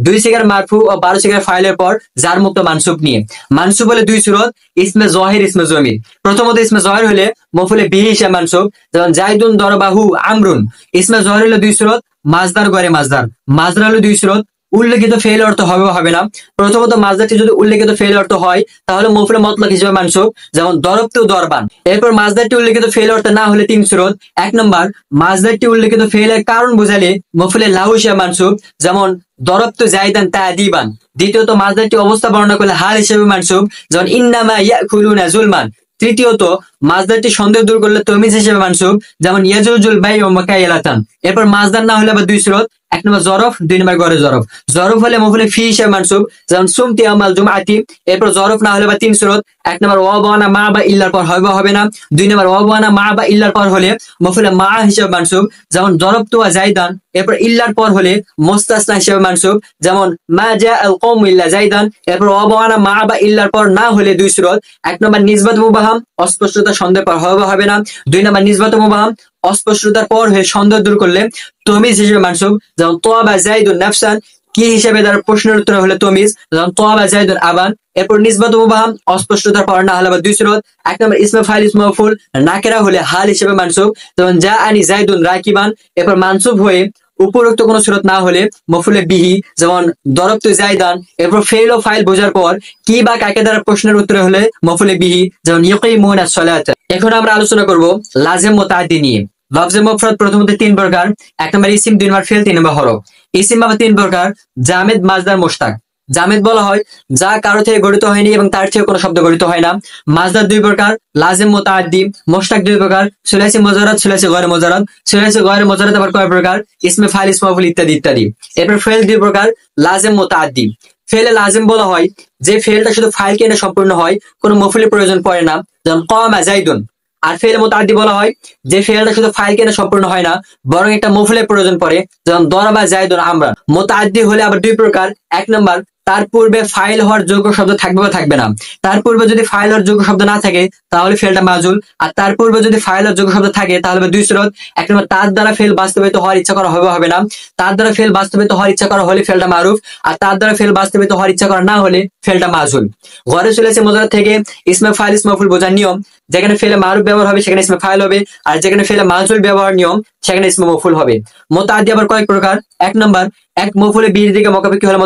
2 সিগার মারফু ও 12 সিগার ফাইলের পর যার মুক্ত মানসুব নিয়ে। মানসুব হলে 2 সুরত, ইসমে জহির, ইসমে জমির। প্রথমত ইসমে জহির হলে মফুলে বিহি হিসাবে মানসুব, যেমন জাইদুন দরবাহু আমরুন। ইসমে জহির হলে 2 সুরত, মাজদার গরে মাজদার। মাজদার হলে 2 সুরত, উল্লেখিত ফেল অর্থ হবে হবে না। প্রথমত মাজদারটি যদি উল্লেখিত ফেল অর্থ হয় তাহলে মফুলে মতলক হিসেবে মানসুব, যেমন দরবতু দরবান। এরপর মাজদারটি উল্লেখিত ফেল অর্থ না হলে 3 সুরত। 1 নম্বর মাজদারটি উল্লেখিত ফেলের কারণ বোঝালে মফুলে লাহু হিসেবে মানসুব, যেমন দরবতু জাইদান তাদিবান। দ্বিতীয়ত মাজদারটি অবস্থা বর্ণনা করলে হাল হিসেবে মানসুব, যেমন ইন্নামা ইয়াকুলুনা জুলমান। তৃতীয়ত মাজদারটি সন্দেহ দূর করলে তমিজ হিসেবে মানসুব, যেমন ইয়াজুজুল বাই ও মাকাইলাতান। এরপর মাজদার না হলে আবার 2 সুরত। 1 নম্বর জরফ, 2 নম্বর গরে জরফ। জরফ হলে মফুলে ফি হিসেবে মানসুব, যেমন সুমতি ইয়াউমাল জুমআতি। এরপর জরফ না হলে বা 3 সুরত। 1 নম্বর ওয়াবানা মা বা ইল্লার পর হবে হবে না। 2 নম্বর ওয়াবানা মা বা ইল্লার পর হলে মফুলে মা হিসেবে মানসুব, যেমন জরবতু ওয়া জাইদান। এরপর ইল্লার পর হলে মুস্তাসনা হিসেবে মানসুব, যেমন মা জা আল কওম ইল্লা জাইদান। এরপর ওয়াবানা মা বা ইল্লার পর না হলে 2 সুরত। 1 নম্বর নিসবাত মুবাহাম, অস্পষ্টতা সন্দেহ পর হবে হবে না। 2 নম্বর নিসবাত মুবাহাম, অস্পষ্টতার পর হয়ে সন্দেহ দূর করলে তমিজ হিসেবে মানসুব, যেমন তোয়াবা জাইদুন নাফসান। কি হিসেবে তার প্রশ্নের উত্তর হলে তমিজ, যেমন তোয়াবা জাইদুন আবান। এরপর নিসবাত মুবাহাম, অস্পষ্টতার পর না হলে বা 2 সুরত। 1 নম্বর ইসমে ফাইল ইসমে মাফউল, নাকেরা হলে হাল হিসেবে মানসুব, যেমন জা আনি জাইদুন রাকিবান। এরপর মানসুব হয়ে উপরোক্ত কোন সুরত না হলে মফুলে বিহি, যেমন দরবতু জাইদান। এরপর ফেল ও ফাইল বোঝার পর কি বা কাকে দ্বারা প্রশ্নের উত্তরে হলে মফুলে বিহি, যেমন ইয়ুকিমুনা সলাত। এখন আমরা আলোচনা করব লাজিম মুতাআদ্দি নিয়ে। লফজে মুফরাদ প্রথমত 3 প্রকার। 1 নম্বর ইসিম, 2 নম্বর ফেল, 3 নম্বর হরফ। ইসিম আবার 3 প্রকার, জামেদ, মাজদার, মুশতাক। জামেদ বলা হয় যা কারো থেকে গঠিত হয়নি এবং তার থেকে কোনো শব্দ গঠিত হয় না। মাজদার 2 প্রকার, লাজিম মুতাআদ্দি। মুশতাক 2 প্রকার, সুলাসি মুজাররদ, সুলাসি গয়র মুজাররদ। সুলাসি গয়র মুজাররদ আবার কয় প্রকার? ইসমে ফাইল, ইসমে মাফউল ইত্যাদি ইত্যাদি। এরপর ফেল 2 প্রকার, লাজিম মুতাআদ্দি। ফেলে লাজিম বলা হয় যে ফেলটা শুধু ফাইলকে এনে সম্পূর্ণ হয়, কোনো মফউলের প্রয়োজন পড়ে না, যেমন কামা জাইদুন। আর ফেল মুতাআদ্দি বলা হয় যে ফেলটা শুধু ফাইলকে এনে সম্পূর্ণ হয় না, বরং একটা মফউলের প্রয়োজন পড়ে, যেমন দরবা জাইদুন আমরান। মুতাআদ্দি হলে আবার 2 প্রকার। 1 নম্বর তার পূর্বে ফাইল হওয়ার যোগ্য শব্দ থাকবে বা থাকবে না। তার পূর্বে যদি ফাইল হওয়ার যোগ্য শব্দ না থাকে তাহলে ফেলটা মাজুল। আর তার পূর্বে যদি ফাইল হওয়ার যোগ্য শব্দ থাকে তাহলে 2 সুরত। 1 নম্বর তার দ্বারা ফেল বাস্তবায়িত হওয়ার ইচ্ছা করা হবে হবে না। তার দ্বারা ফেল বাস্তবায়িত হওয়ার ইচ্ছা করা হলে ফেলটা মারুফ, আর তার দ্বারা ফেল বাস্তবায়িত হওয়ার ইচ্ছা করা না হলে ফেলটা মাজুল। গয়রে সুলাসি মুজাররদ থেকে ইসমে ফাইল, ইসমে মাফউল বোঝার নিয়ম, যেখানে ফেলে মারুফ ব্যবহার হবে সেখানে ইসমে ফাইল হবে, আর যেখানে ফেলে মাজুল ব্যবহার নিয়ম সেখানে ইসমে মাফউল হবে। মুতাআদ্দি আবার কয়েক প্রকার। 1 নম্বর এক মফউলে বিহির দিকে মুখাপেক্ষী হলে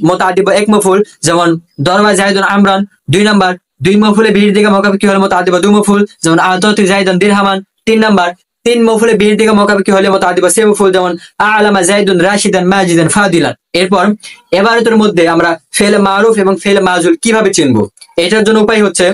মুতাআদ্দি বা এক মফউল, যেমন দরবা জাইদুন আমরান। 2 নম্বর 2 মফউলে বিহির দিকে মুখাপেক্ষী হলে মুতাআদ্দি বা 2 মফউল, যেমন আতাতু জাইদান দিরহামান। 3 নম্বর তিন মফুলের বিহির দিকে মুখাপেক্ষি হলে মুতাআদ্দি বা সে মফুল, যেমন আ'লামা যাইদুন রাশিদান মাজিদান ফাদিলান। এরপর এবারতের মধ্যে আমরা ফেলে মারুফ এবং ফেলে মাজুল কিভাবে চিনবো? এটার জন্য উপায় হচ্ছে,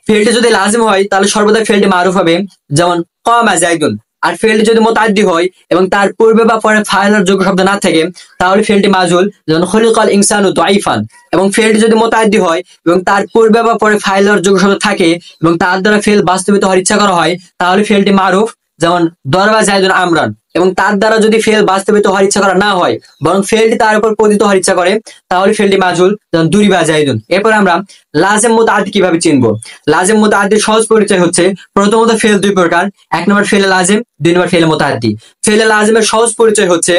ফেলটি যদি লাজিম হয় তাহলে সর্বদা ফেলটি মারুফ হবে, যেমন কামা যাইদুন। আর ফেলটি যদি মুতাআদ্দি হয় এবং তার পূর্বে বা পরে ফাইলার যোগ্য শব্দ না থাকে তাহলে ফেলটি মাজুল, যেমন খুলিকাল ইনসানু দাঈফান। এবং ফেলটি যদি মুতাআদ্দি হয় এবং তার পূর্বে বা পরে ফাইলার যোগ্য শব্দ থাকে এবং তার দ্বারা ফেল বাস্তবিত হওয়ার ইচ্ছা করা হয় তাহলে ফেলটি মারুফ, যেমন দরবা যাইদুন আমরান। এবং তার দ্বারা যদি ফেল বাস্তবিত হওয়ার ইচ্ছা করা না হয় বরং ফেলটি তার উপর পতিত হওয়ার ইচ্ছা করে তাহলে ফেলটি মাজুল, যেমন দুরিবা যাইদুন। এরপর আমরা লাজিম মুতাআদ্দি কিভাবে চিনবো? লাজিম মুতাআদ্দির সহজ পরিচয় হচ্ছে, প্রথমত ফেল দুই প্রকার, এক নম্বর ফেলে লাজিম, দুই নম্বর ফেলে মুতাআদ্দি। ফেলে লাজিমের সহজ পরিচয় হচ্ছে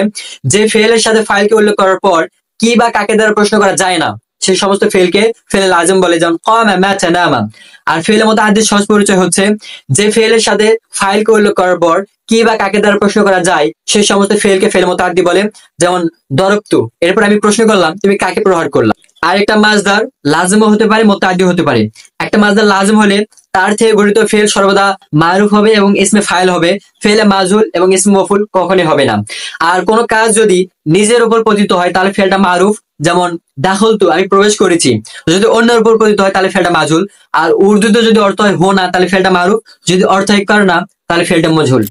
যে ফেলের সাথে ফাইলকে উল্লেখ করার পর কি বা কাকে দ্বারা প্রশ্ন করা যায় না সেই সমস্ত ফেলকে ফেলে লাজিম বলে, যেমন কামা মাতা নামা। আর ফেলে মুতাআদ্দির সহজ পরিচয় হচ্ছে যে ফেলের সাথে ফাইলকে উল্লেখ করার পর কি বা কাকে দ্বারা প্রশ্ন করা যায় সেই সমস্ত ফেলকে ফেলে মুতাআদ্দি বলে, যেমন দরবতু। এরপর আমি প্রশ্ন করলাম তুমি কাকে প্রহার করলা। আর একটা মাসদার লাজিমও হতে পারে মুতাআদ্দি হতে পারে। একটা মাসদার লাজিম হলে তার থেকে গঠিত ফেল সর্বদা মারুফ হবে এবং ইসমে ফাইল হবে, ফেলে মাজুল এবং ইসমে মফুল কখনোই হবে না। আর কোন কাজ যদি নিজের উপর পতিত হয় তাহলে ফেলটা মারুফ, যেমন দাখলতু আমি প্রবেশ করেছি। যদি অন্যের উপর পতিত হয় তাহলে ফেলটা মাজুল। আর উর্দুতে যদি অর্থ হয় হো না তাহলে ফেলটা মারুফ, যদি অর্থ হয় কর না তাহলে ফেলটা মজহুল।